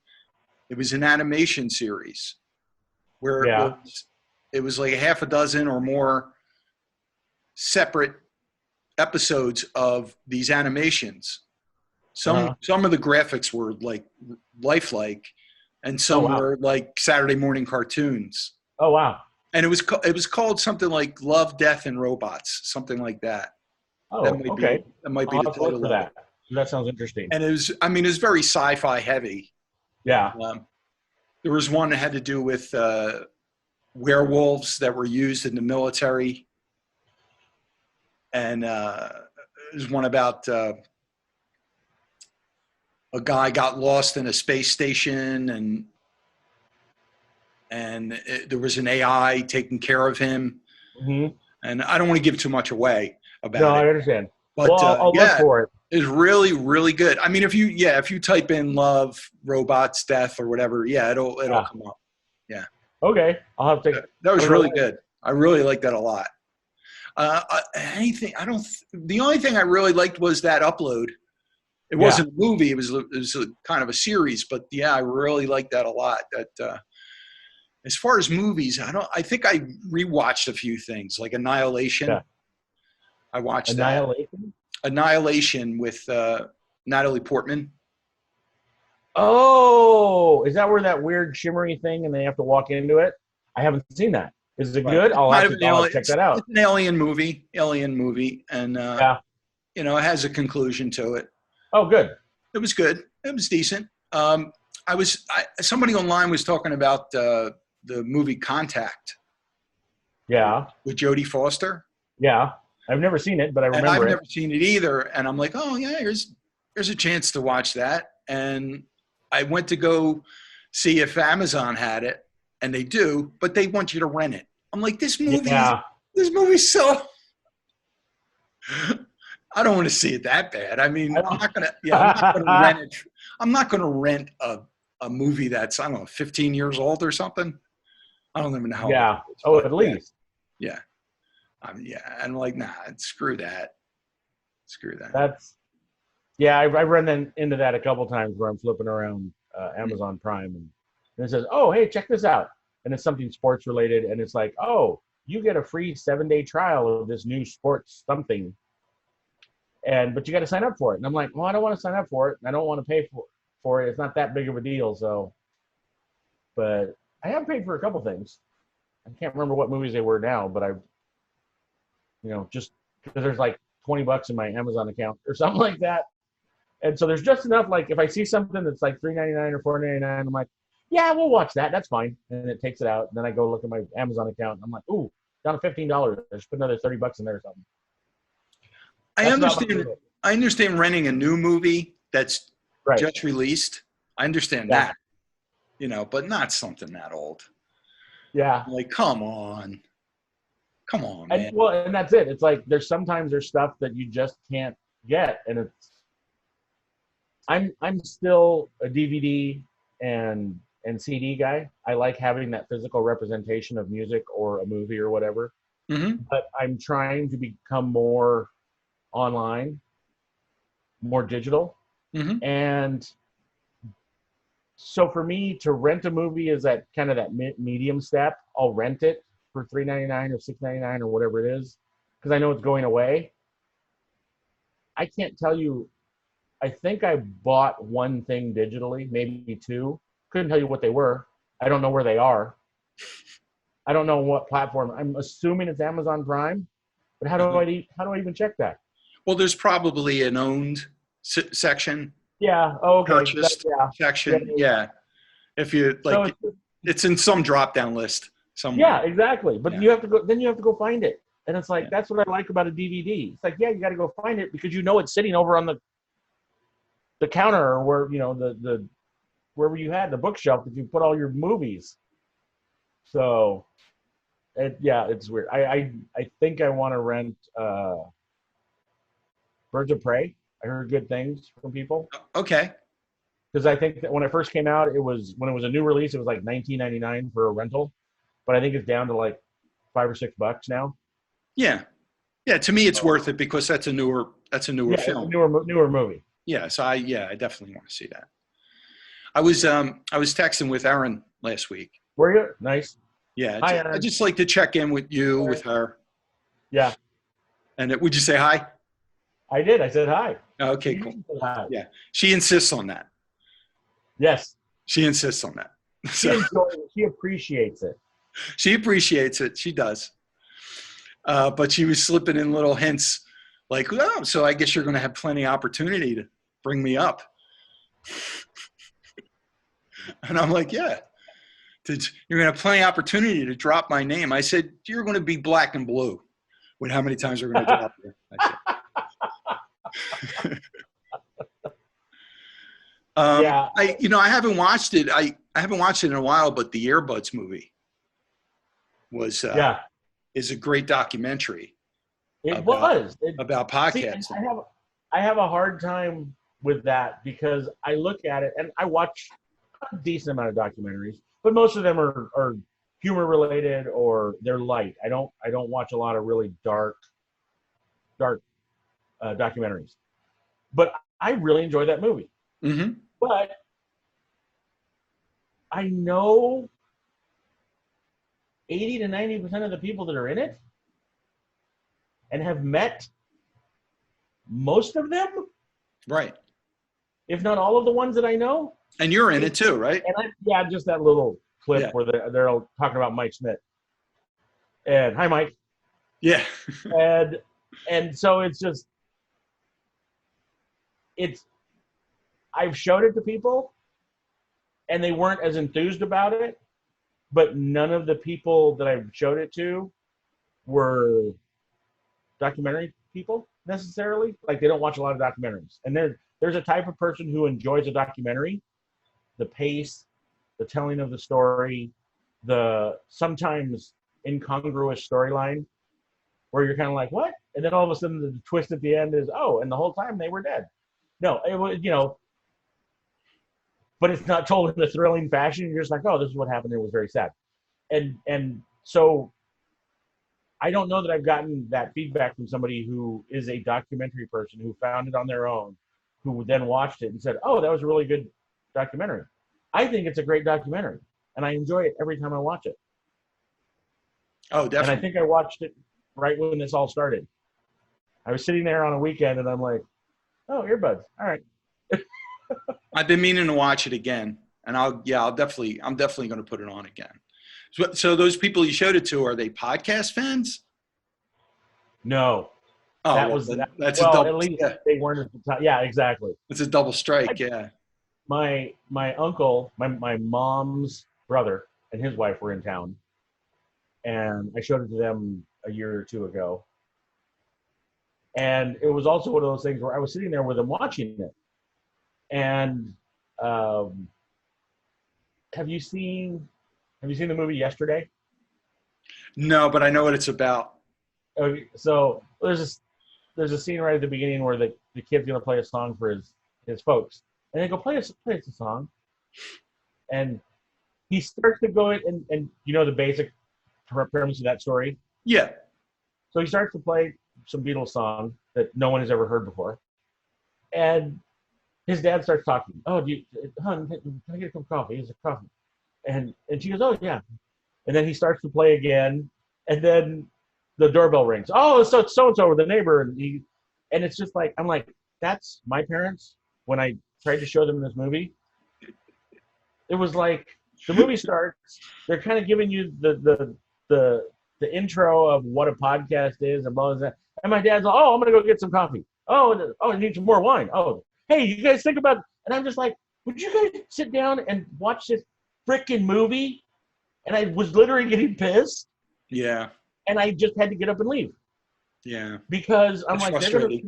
It was an animation series where it was like a half a dozen or more separate episodes of these animations. Some of the graphics were like lifelike, and some were like Saturday morning cartoons. Oh wow! And it was called something like Love, Death, and Robots, something like that. Oh, okay. That might be the title for that. That sounds interesting. And it was very sci-fi heavy. Yeah. There was one that had to do with werewolves that were used in the military, and there's one about a guy got lost in a space station, and there was an AI taking care of him. Mm-hmm. And I don't want to give too much away about it. No, I understand. But I'll look for it. It's really, really good. I mean, if you type in love, robots, death, or whatever, it'll come up. Yeah. Okay, I'll have to. That was really good. I really liked that a lot. The only thing I really liked was that upload. It wasn't a movie. It was a kind of a series, but yeah, I really liked that a lot. That as far as movies, I think I rewatched a few things like Annihilation. Yeah. I watched Annihilation with Natalie Portman. Oh, is that where that weird shimmery thing and they have to walk into it? I haven't seen that. Is it good? I'll have to check that out. It's an alien movie, and it has a conclusion to it. Oh, good. It was good. It was decent. Somebody online was talking about the movie Contact. Yeah. With Jodie Foster. Yeah. I've never seen it, but I remember and I've never seen it either. And I'm like, oh yeah, here's a chance to watch that. And I went to go see if Amazon had it, and they do, but they want you to rent it. I'm like, this movie's so. I don't want to see it that bad. I mean, I'm not gonna rent it. I'm not gonna rent a movie that's, I don't know, 15 years old or something. I don't even know how. Yeah. Oh, at least. Yeah. I'm like, nah, screw that. I've run into that a couple times where I'm flipping around Amazon Prime and it says, oh, hey, check this out. And it's something sports related. And it's like, oh, you get a free 7-day trial of this new sports something. But you got to sign up for it. And I'm like, well, I don't want to sign up for it. And I don't want to pay for it. It's not that big of a deal. So, but I have paid for a couple things. I can't remember what movies they were now, but just because there's like $20 in my Amazon account or something like that. And so there's just enough, like if I see something that's like $3.99 or $4.99, I'm like, yeah, we'll watch that. That's fine. And it takes it out. And then I go look at my Amazon account and I'm like, ooh, down to $15. I just put another $30 in there or something. I understand renting a new movie that's just released. I understand that, but not something that old. Yeah. Like, come on, man. And that's it. It's like sometimes there's stuff that you just can't get, and I'm still a DVD and CD guy. I like having that physical representation of music or a movie or whatever. Mm-hmm. But I'm trying to become more online. more digital. Mm-hmm. And so for me to rent a movie is that kind of that medium step. I'll rent it for $3.99 or $6.99 or whatever it is, because I know it's going away. I can't tell you. I think I bought one thing digitally, maybe two. Couldn't tell you what they were. I don't know where they are. I don't know what platform. I'm assuming it's Amazon Prime, but how do I even check that? Well, there's probably an owned section, Yeah. Oh, okay. purchased Yeah. section. Yeah. Yeah. If you So like, it's in some drop down list somewhere. yeah, exactly. But Yeah. you have to go. Then you have to go find it, and it's like Yeah. that's what I like about a DVD. It's like, yeah, you got to go find it because you know it's sitting over on the counter, or where the wherever you had the bookshelf that you put all your movies. So it's weird. I think I want to rent Birds of Prey. I heard good things from people Okay. because I think that when it first came out, when it was a new release, it was like $19.99 for a rental, but I think it's down to like $5 or $6 now. Yeah. Yeah. To me, it's worth it because that's a newer film. It's a newer movie. Yeah. So I definitely want to see that. I was texting with Erin last week. Were you? Nice. Yeah. Hi, I Erin. just like to check in with you, with her. Yeah. And would you say hi? I did. I said hi. Okay, cool. Hi. Yeah. She insists on that. Yes. She insists on that. She enjoys it. She appreciates it. She appreciates it. She does. But she was slipping in little hints like, oh, so I guess you're going to have plenty of opportunity to bring me up. And I'm like, yeah. You're going to have plenty of opportunity to drop my name. I said, you're going to be black and blue with how many times we're going to drop you. Yeah. I haven't watched it. I haven't watched it in a while, but the Earbuds movie is a great documentary. About podcasting. See, I have a hard time with that because I look at it and I watch a decent amount of documentaries, but most of them are humor related or they're light. I don't watch a lot of really dark documentaries, but I really enjoy that movie. Mm-hmm. But I know 80 to 90% of the people that are in it and have met most of them. Right. If not all of the ones that I know. And you're in it too, right? And just that little clip where they're all talking about Mike Smith. And hi, Mike. Yeah. and so I've showed it to people and they weren't as enthused about it, but none of the people that I've showed it to were documentary people necessarily. Like they don't watch a lot of documentaries. And there's a type of person who enjoys a documentary, the pace, the telling of the story, the sometimes incongruous storyline where you're kind of like, what? And then all of a sudden the twist at the end is, oh, and the whole time they were dead. No, it was, but it's not told in a thrilling fashion. You're just like, oh, this is what happened. It was very sad. And so I don't know that I've gotten that feedback from somebody who is a documentary person who found it on their own, who then watched it and said, oh, that was a really good documentary. I think it's a great documentary, and I enjoy it every time I watch it. Oh, definitely. And I think I watched it right when this all started. I was sitting there on a weekend, and I'm like, oh, earbuds. All right. I've been meaning to watch it again, and I'm definitely going to put it on again. So those people you showed it to, are they podcast fans? No. Oh, that's a double. At least they weren't at the time. Yeah, exactly. It's a double strike. My uncle, my mom's brother and his wife were in town, and I showed it to them a year or two ago. And it was also one of those things where I was sitting there with them watching it. And have you seen the movie Yesterday? No, but I know what it's about. Okay, so there's a scene right at the beginning where the kid's gonna play a song for his folks, and they go play us a song, and he starts to go in and the basic premise of that story. Yeah. So he starts to play some Beatles song that no one has ever heard before, And his dad starts talking. Oh, hon, can I get a cup of coffee? Here's a coffee. And she goes, oh yeah. And then he starts to play again, and then the doorbell rings. Oh, so it's so and so, the neighbor, and it's just like I'm like, that's my parents when I tried to show them this movie. It was like the movie starts, they're kind of giving you the intro of what a podcast is and blah blah blah. And my dad's like, oh, I'm gonna go get some coffee. I need some more wine. Oh, hey, you guys think about, and I'm just like, would you guys sit down and watch this freaking movie? And I was literally getting pissed. Yeah. And I just had to get up and leave. Yeah. Because I'm It's like,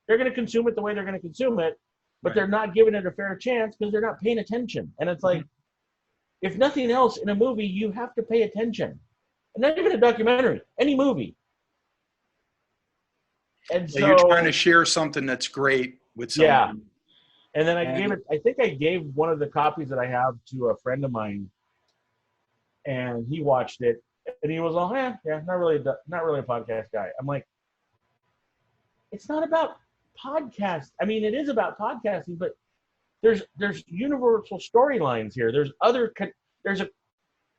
they're gonna consume it the way they're gonna consume it, but Right. they're not giving it a fair chance because they're not paying attention. And it's like, if nothing else in a movie, you have to pay attention. And not even a documentary, any movie. And So you're trying so to share something that's great with someone. yeah. And then And I think I gave one of the copies that I have to a friend of mine, and he watched it, and he was like, yeah, not really a podcast guy. I'm like, it's not about podcast. I mean, it is about podcasting, but there's universal storylines here. There's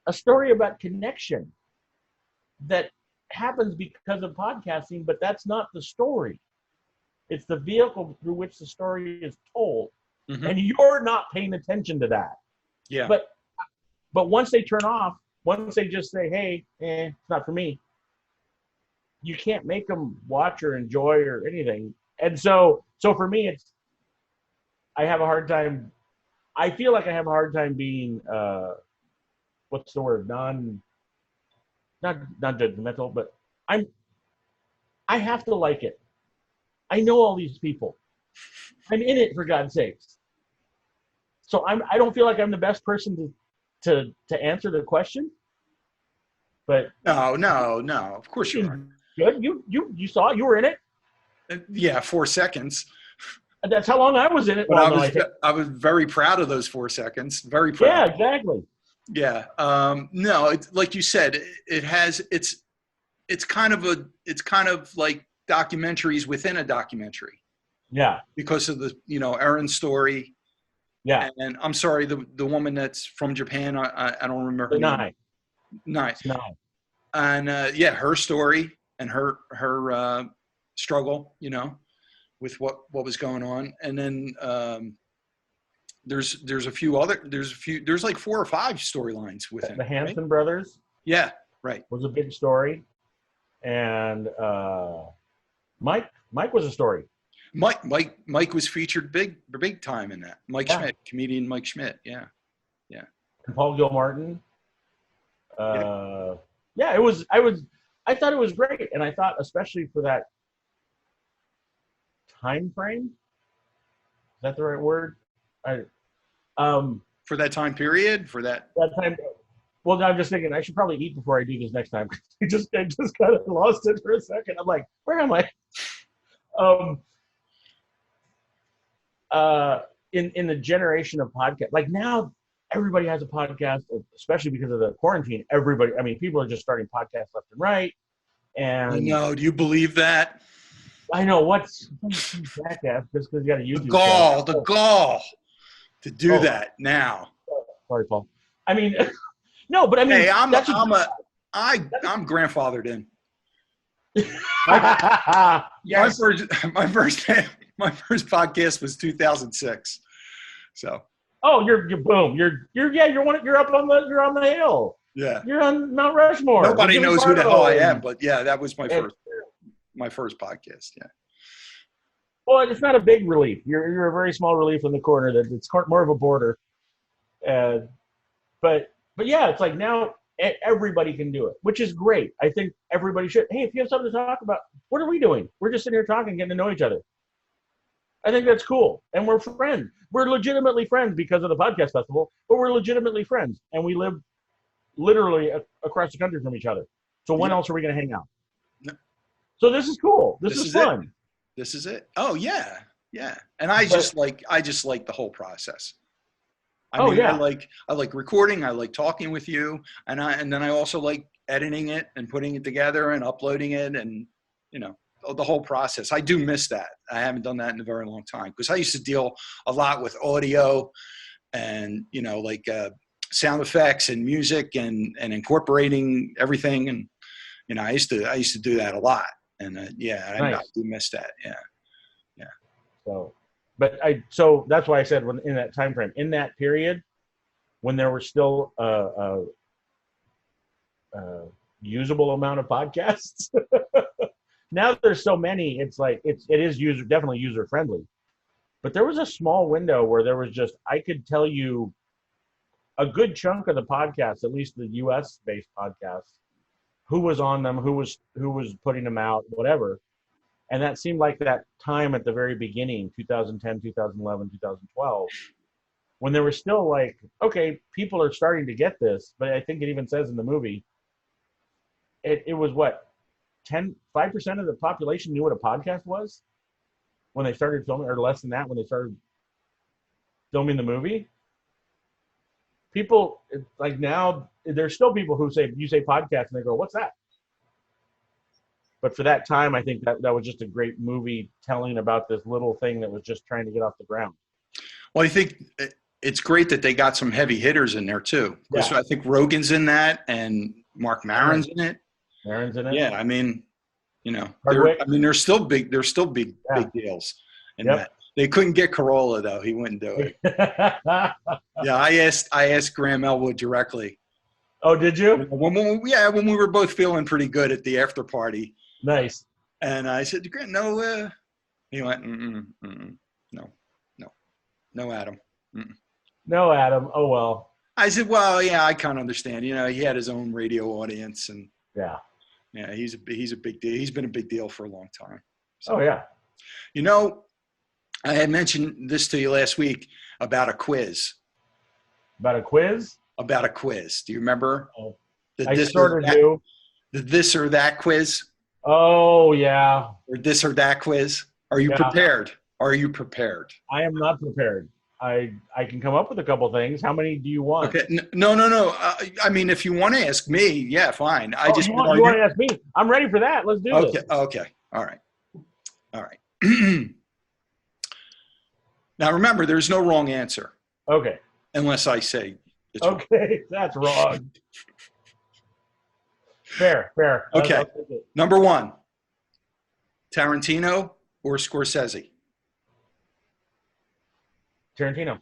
a story about connection that happens because of podcasting, but that's not the story. It's the vehicle through which the story is told, and you're not paying attention to that. Yeah. But once they turn off, once they just say, hey, it's not for me, you can't make them watch or enjoy or anything. And so for me, I have a hard time. I feel like I have a hard time being, what's the word? Not judgmental, but I have to like it. I know all these people. I'm in it, for God's sakes. So I don't feel like I'm the best person to answer the question. But no. Of course you are. Good. You saw it. You were in it. Yeah, 4 seconds. That's how long I was in it. But I was very proud of those 4 seconds. Very proud. Yeah, exactly. Yeah. No, like you said, it's kind of like documentaries within a documentary. Yeah. Because of the Erin's story. Yeah. And I'm sorry, the woman that's from Japan, I don't remember her name. Nice. And her story and her struggle, with what was going on. And then there's like 4 or 5 storylines within the Hanson brothers. Yeah, right. Was a big story. And Mike was a story. Mike was featured big time in that. Mike Schmidt, comedian Mike Schmidt. Yeah. And Paul Gilmartin. I thought it was great, and I thought especially for that time frame. Is that the right word? For that time period, for that time. Well, I'm just thinking I should probably eat before I do this next time. I just kind of lost it for a second. I'm like, where am I? In the generation of podcast, like now everybody has a podcast, especially because of the quarantine. People are just starting podcasts left and right. And do you believe that? I know what's jackass just because you got a YouTube the gall to do that now. Sorry, Paul. I mean, no, but I mean, hey, I'm grandfathered in. Yes. My first podcast was 2006. So. Oh, you're boom. You're up on the hill. Yeah. You're on Mount Rushmore. Nobody knows who the hell I am, but yeah, that was my first podcast. Yeah. Well, it's not a big relief. You're a very small relief in the corner. That it's more of a border. But yeah, it's like now everybody can do it, which is great. I think everybody should. Hey, if you have something to talk about, what are we doing? We're just sitting here talking, getting to know each other. I think that's cool. And we're friends. We're legitimately friends because of the podcast festival, but we're legitimately friends. And we live literally across the country from each other. So when else are we going to hang out? No. So this is cool. This is fun. This is it. Oh yeah. Yeah. And I just like the whole process. I like recording. I like talking with you. And then I also like editing it and putting it together and uploading it. And, the whole process. I do miss that. I haven't done that in a very long time because I used to deal a lot with audio and, you know, like sound effects and music and incorporating everything. And, you know, I used to do that a lot. And yeah, I do miss that. Yeah. Yeah. So that's why I said when in that time frame, in that period, when there were still usable amount of podcasts. Now there's so many, it's like it is definitely user friendly. But there was a small window where there was just, I could tell you a good chunk of the podcasts, at least the US based podcasts, who was on them, who was putting them out, whatever. And that seemed like that time at the very beginning, 2010, 2011, 2012, when there was still like, okay, people are starting to get this, but I think it even says in the movie, it was what, 5% of the population knew what a podcast was when they started filming, or less than that when they started filming the movie. People, like now, there's still people who say, you say podcast, and they go, what's that? But for that time, I think that was just a great movie telling about this little thing that was just trying to get off the ground. Well, I think it's great that they got some heavy hitters in there too. Because I think Rogan's in that and Mark Maron's in it. Maron's in it. Yeah, I mean, you know, they're still big deals in that. They couldn't get Corolla though; he wouldn't do it. Yeah, I asked Graham Elwood directly. Oh, did you? When we were both feeling pretty good at the after party. Nice. And I said, Graham, no. He went, no, Adam. No, Adam. Oh well. I said, well, yeah, I kind of understand. You know, he had his own radio audience, and yeah, he's a big deal. He's been a big deal for a long time. So, oh yeah. You know, I had mentioned this to you last week about a quiz. About a quiz? About a quiz. Do you remember? Oh, I sort of do. The this or that quiz? Oh, yeah. Or this or that quiz? Are you prepared? Are you prepared? I am not prepared. I can come up with a couple things. How many do you want? Okay. No. I mean, if you want to ask me, yeah, fine. You want to ask me? I'm ready for that. Let's do this. Okay. All right. Now, remember, there's no wrong answer. Okay. Unless I say it's wrong. That's wrong. Fair. Okay. Number one, Tarantino or Scorsese? Tarantino.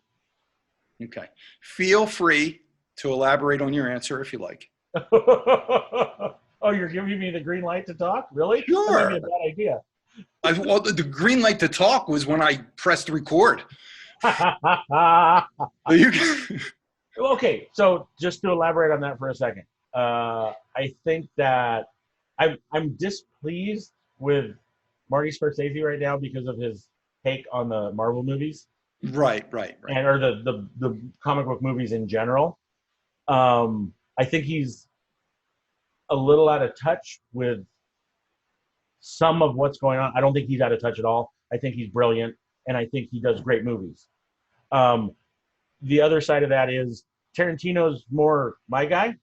Okay. Feel free to elaborate on your answer if you like. Oh, you're giving me the green light to talk? Really? Sure. That might be a bad idea. Well, the green light to talk was when I pressed record. Okay, so just to elaborate on that for a second, I think that I'm displeased with Marty Scorsese right now because of his take on the Marvel movies. Right. And or the comic book movies in general. I think he's a little out of touch with some of what's going on. I don't think he's out of touch at all. I think he's brilliant, and I think he does great movies. The other side of that is Tarantino's more my guy,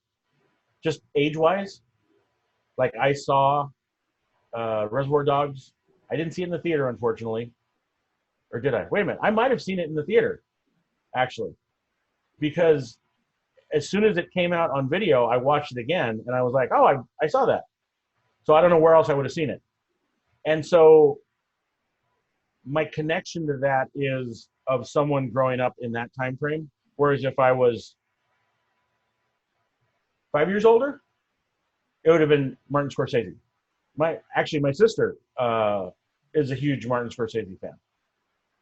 just age-wise. Like I saw Reservoir Dogs. I didn't see it in the theater, unfortunately. Or did I? Wait a minute. I might have seen it in the theater, actually. Because as soon as it came out on video, I watched it again, and I was like, oh, I saw that. So I don't know where else I would have seen it. And so my connection to that is of someone growing up in that time frame. Whereas if I was 5 years older, it would have been Martin Scorsese. My sister is a huge Martin Scorsese fan.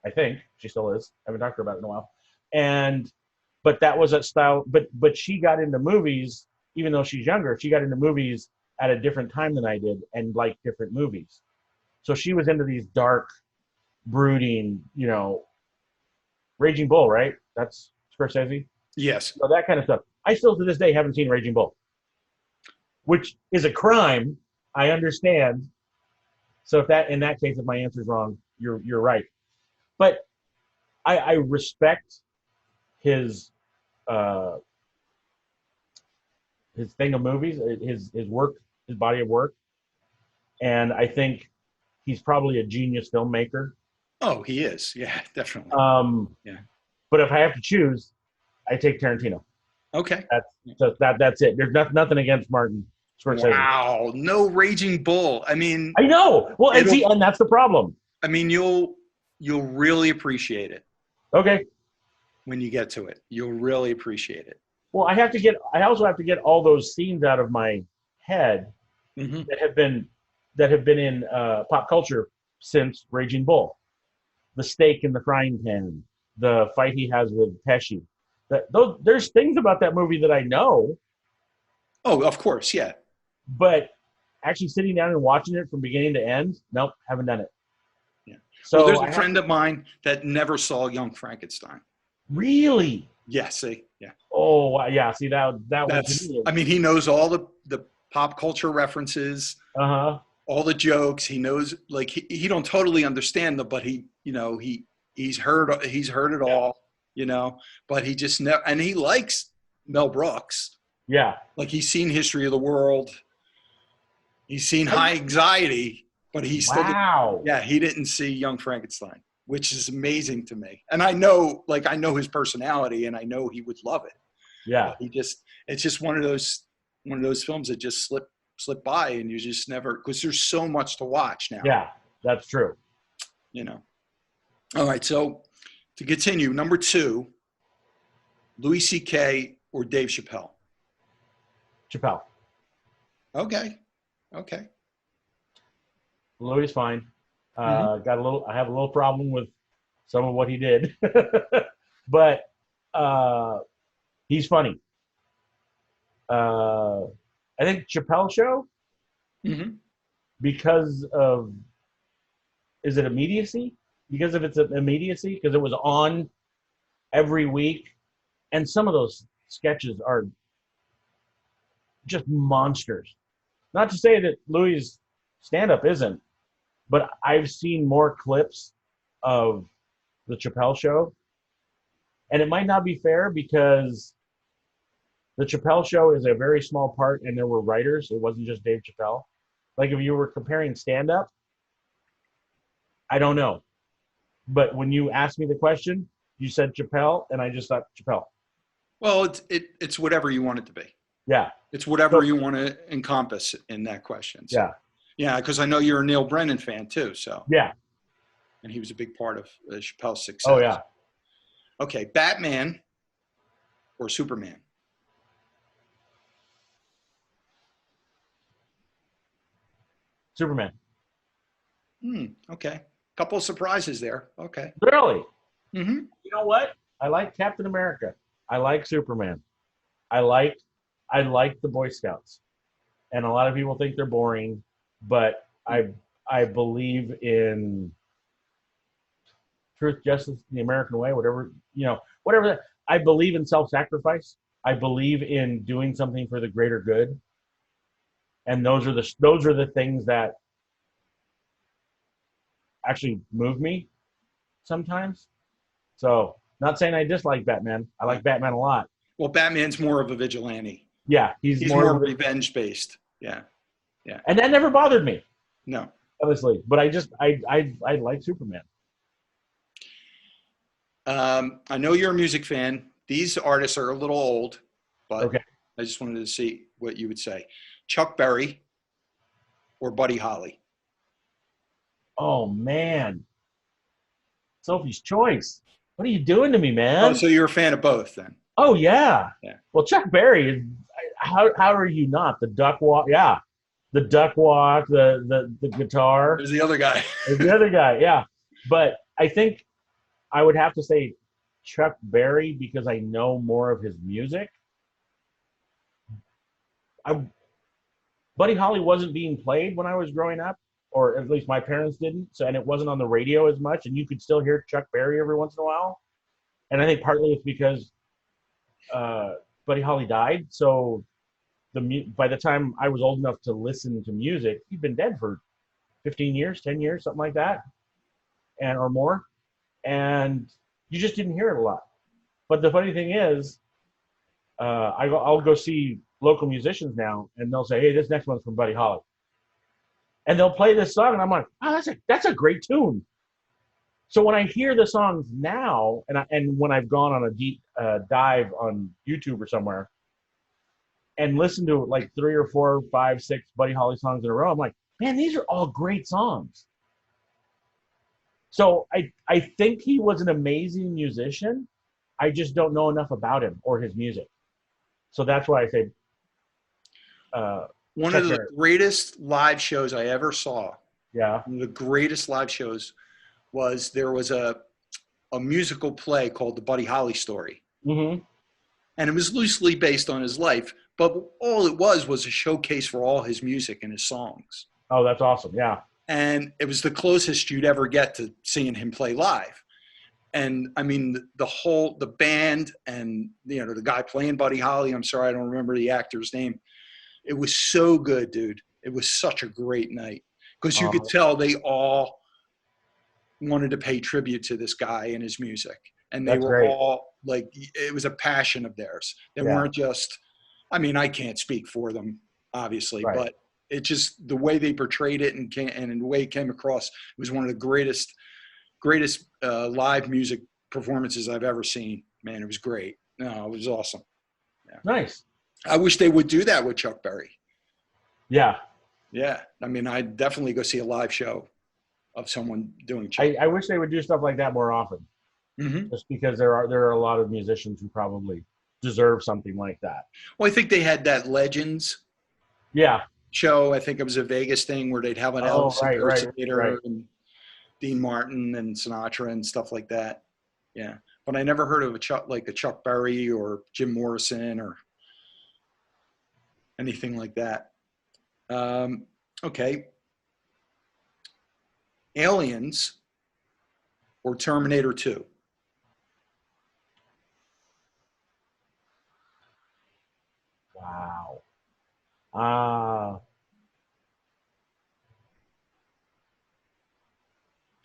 I think she still is. I haven't talked to her about it in a while. But that was a style. But she got into movies, even though she's younger. She got into movies at a different time than I did, and liked different movies. So she was into these dark, brooding, Raging Bull, right? That's Scorsese. Yes. So that kind of stuff. I still to this day haven't seen Raging Bull, which is a crime. I understand. So in that case, if my answer is wrong, you're right. But I respect his thing of movies, his work, his body of work, and I think he's probably a genius filmmaker. Oh, he is. Yeah, definitely. Yeah. But if I have to choose, I take Tarantino. Okay. That's it. There's nothing against Martin Scorsese. Wow. No Raging Bull. I mean, I know. Well, and see, and that's the problem. I mean, you'll really appreciate it Okay. when you get to it. You'll really appreciate it. Well, I also have to get all those scenes out of my head Mm-hmm. that have been in pop culture since Raging Bull. The steak in the frying pan, the fight he has with Pesci. There's things about that movie that I know, Oh, of course. Yeah. but actually sitting down and watching it from beginning to end, nope, haven't done it. Yeah. So well, there's a friend of mine that never saw Young Frankenstein. Really? Yeah. See. Yeah. Oh, yeah. See that was. I mean, he knows all the pop culture references. Uh-huh. All the jokes. He knows, like, he don't totally understand them, but he's heard it all, but he just never, and he likes Mel Brooks. Yeah. Like, he's seen History of the World. He's seen High Anxiety, but he still he didn't see Young Frankenstein, which is amazing to me. And I know his personality, and I know he would love it. Yeah. It's just one of those films that just slip by, and you just never, because there's so much to watch now. Yeah, that's true. All right, so to continue, number 2, Louis C.K. or Dave Chappelle? Chappelle. Okay. Louis is fine. I have a little problem with some of what he did, but he's funny. I think Chappelle Show, because of, is it immediacy? Because of its immediacy, because it was on every week, and some of those sketches are just monsters. Not to say that Louis' stand-up isn't, but I've seen more clips of the Chappelle Show, and it might not be fair because the Chappelle Show is a very small part, and there were writers. It wasn't just Dave Chappelle. Like, if you were comparing stand-up, I don't know. But when you asked me the question, you said Chappelle, and I just thought Chappelle. Well, it's whatever you want it to be. Yeah. It's whatever you want to encompass in that question. So, yeah. Yeah, because I know you're a Neil Brennan fan too. So yeah. And he was a big part of Chappelle's success. Oh, yeah. Okay, Batman or Superman? Superman. Okay. Couple of surprises there. Okay. Really? Mm-hmm. You know what? I like Captain America. I like Superman. I like the Boy Scouts. And a lot of people think they're boring, but I believe in truth, justice, the American way, whatever. I believe in self-sacrifice. I believe in doing something for the greater good. And those are the things that actually move me sometimes. So, not saying I dislike Batman. I like Batman a lot. Well, Batman's more of a vigilante. Yeah, he's more revenge based. Yeah. Yeah. And that never bothered me. No. Honestly, but I like Superman. I know you're a music fan. These artists are a little old, but okay. I just wanted to see what you would say. Chuck Berry or Buddy Holly? Oh, man. Sophie's choice. What are you doing to me, man? Oh, so you're a fan of both then? Oh, yeah. Yeah. Well, Chuck Berry, how are you not? The duck walk, yeah. The duck walk, the guitar. There's the other guy. There's the other guy, yeah. But I think I would have to say Chuck Berry because I know more of his music. Buddy Holly wasn't being played when I was growing up, or at least my parents didn't. So, and it wasn't on the radio as much, and you could still hear Chuck Berry every once in a while. And I think partly it's because Buddy Holly died. So by the time I was old enough to listen to music, he'd been dead for 15 years, 10 years, something like that, or more. And you just didn't hear it a lot. But the funny thing is, I'll go see local musicians now, and they'll say, "Hey, this next one's from Buddy Holly." and they'll play this song, and I'm like, oh, that's a great tune. So when I hear the songs now, and when I've gone on a deep dive on YouTube or somewhere and listened to like 3 or 4, 5, 6 Buddy Holly songs in a row, I'm like, man, these are all great songs. So I think he was an amazing musician. I just don't know enough about him or his music. So that's why I say One Chuck of the Berry. greatest live shows I ever saw, Yeah. one of the greatest live shows was there was a musical play called The Buddy Holly Story. Mm-hmm. And it was loosely based on his life, but all it was a showcase for all his music and his songs. Oh, that's awesome. Yeah. And it was the closest you'd ever get to seeing him play live. And I mean, the band and, you know, the guy playing Buddy Holly, I'm sorry, I don't remember the actor's name. It was so good, dude. It was such a great night because you could tell they all wanted to pay tribute to this guy and his music. And they That's were great. all like, it was a passion of theirs. They Yeah. weren't just, I mean, I can't speak for them, obviously, Right. but it just, the way they portrayed it and the way it came across, it was one of the greatest live music performances I've ever seen. Man, it was great. No, it was awesome. Yeah. Nice. I wish they would do that with Chuck Berry. Yeah. Yeah. I mean, I'd definitely go see a live show of someone doing Chuck. I wish they would do stuff like that more often. Mm-hmm. Just because there are a lot of musicians who probably deserve something like that. Well, I think they had that Legends Yeah. show. I think it was a Vegas thing where they'd have an Elvis impersonator and Dean Martin and Sinatra and stuff like that. Yeah. But I never heard of a Chuck Berry or Jim Morrison or anything like that. Okay. Aliens or Terminator 2? Wow.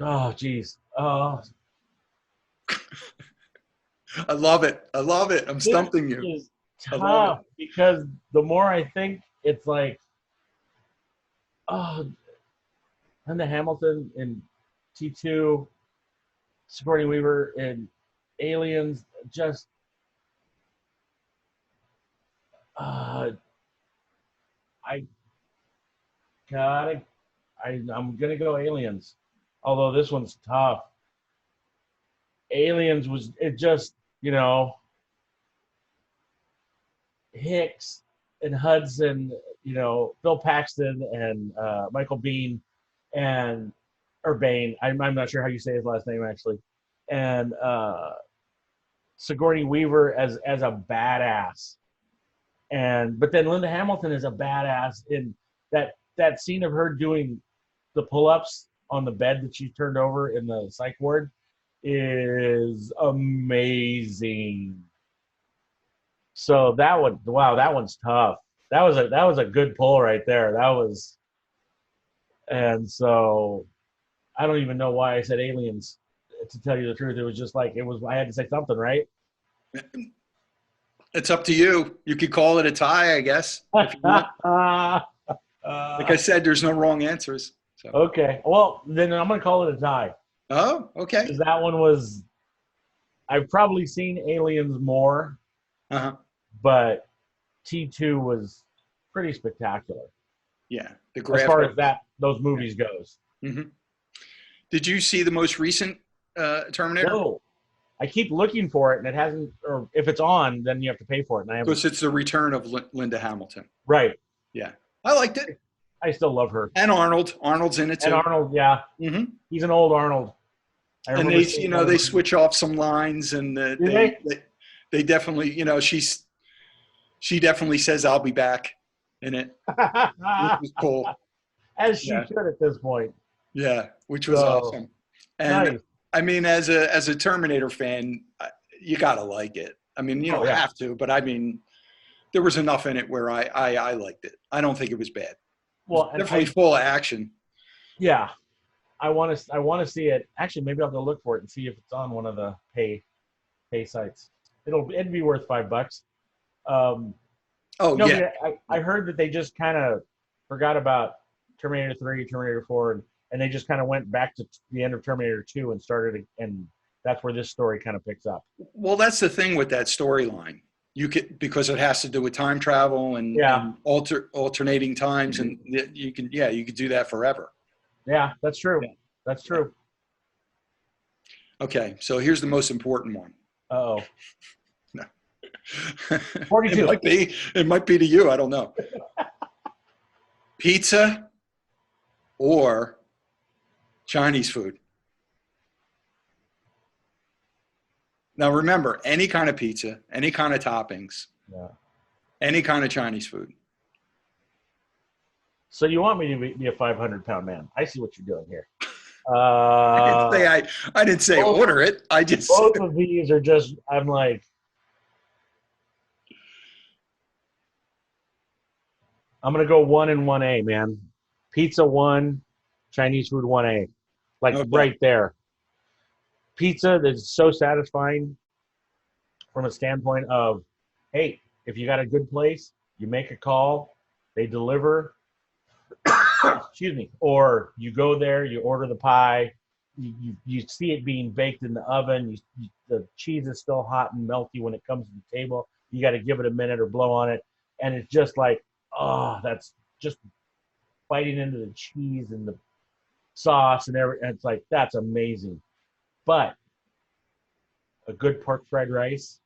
Oh, geez. I love it. I love it. I'm stumping you. Is tough because the more I think, it's like, oh, Linda Hamilton in T2, Sigourney Weaver in Aliens, just I gotta I'm gonna go Aliens. Although this one's tough. Aliens was it just, you know, Hicks and Hudson, you know, Bill Paxton and Michael Biehn and or Bain. I'm not sure how you say his last name actually. And Sigourney Weaver as a badass. But then Linda Hamilton is a badass in that scene of her doing the pull-ups on the bed that she turned over in the psych ward is amazing. So that one's tough. That was a good pull right there. And so I don't even know why I said Aliens. To tell you the truth, it was just like I had to say something, right? It's up to you. You could call it a tie, I guess. If you want. Like I said, there's no wrong answers. So. Okay. Well, then I'm going to call it a tie. Oh, okay. Because that one was, I've probably seen Aliens more, but T2 was pretty spectacular. Yeah. As far as those movies goes. Mm-hmm. Did you see the most recent Terminator? No. I keep looking for it, and it hasn't, or if it's on, then you have to pay for it. Because it's the return of Linda Hamilton. Right. Yeah. I liked it. I still love her. And Arnold. Arnold's in it too. And Arnold, yeah. Mm-hmm. He's an old Arnold. And they switch off some lines, and they definitely, she definitely says, "I'll be back" in it. Which was cool. As she should at this point. Yeah, which was awesome. And nice. I mean, as a Terminator fan, you gotta like it. I mean, you don't have to, but I mean, there was enough in it where I liked it. I don't think it was bad. Well, definitely full of action. Yeah, I want to see it. Actually, maybe I'll go look for it and see if it's on one of the pay sites. It'd be worth $5. I heard that they just kind of forgot about Terminator 3, Terminator 4, and they just kind of went back to the end of Terminator 2 and started, and that's where this story kind of picks up. Well, that's the thing with that storyline. You could, because it has to do with time travel and, Yeah. and alternating times, and you can do that forever. Yeah, that's true. Yeah. That's true. Okay, so here's the most important one. Uh-oh. No. 42. It might be to you. I don't know. Pizza or Chinese food? Now remember, any kind of pizza, any kind of toppings, any kind of Chinese food. So you want me to be a 500-pound man? I see what you're doing here. I didn't say order it. I just both of these are just. I'm like, I'm gonna go 1 and 1A, man. Pizza 1, Chinese food 1A, like right there. Pizza that's so satisfying from a standpoint of, hey, if you got a good place, you make a call, they deliver. Excuse me. Or you go there, you order the pie, you see it being baked in the oven. The cheese is still hot and melty when it comes to the table. You got to give it a minute or blow on it, and it's just like, oh, that's just biting into the cheese and the sauce and everything. It's like, that's amazing. But a good pork fried rice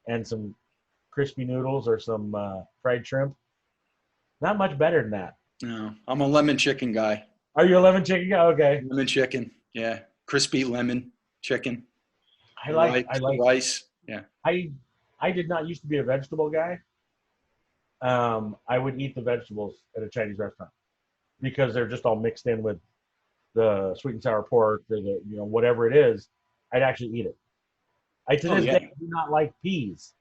and some crispy noodles or some fried shrimp, not much better than that. No, I'm a lemon chicken guy. Are you a lemon chicken guy? Okay. Lemon chicken, yeah. Crispy lemon chicken. I like rice. Yeah. I did not used to be a vegetable guy. I would eat the vegetables at a Chinese restaurant because they're just all mixed in with the sweet and sour pork or the whatever it is. I'd actually eat it. I to this day do not like peas,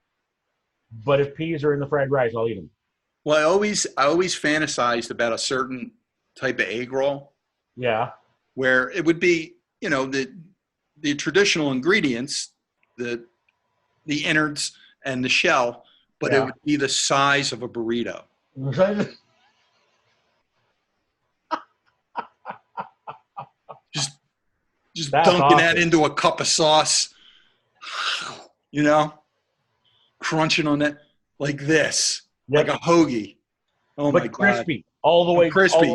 but if peas are in the fried rice, I'll eat them. Well, I always fantasized about a certain type of egg roll. Yeah. Where it would be, the traditional ingredients, the innards and the shell, but it would be the size of a burrito. just dunking that into a cup of sauce, crunching on it like this, like a hoagie. Oh my God. Crispy, all the way. Crispy,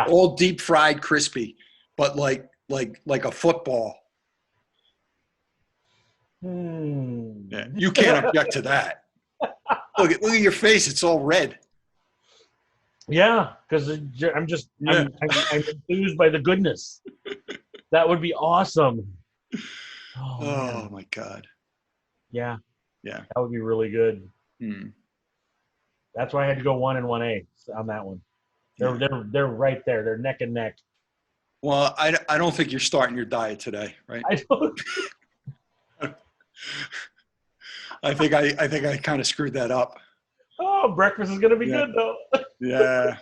all deep fried crispy, but like a football. Yeah, you can't object to that. Look at your face; it's all red. Yeah, because I'm enthused by the goodness. That would be awesome. Oh my God. Yeah. Yeah. That would be really good. That's why I had to go 1 and 1A on that one. They're right there. They're neck and neck. Well, I don't think you're starting your diet today, right? I don't. I think I kind of screwed that up. Oh, breakfast is going to be good though. Yeah.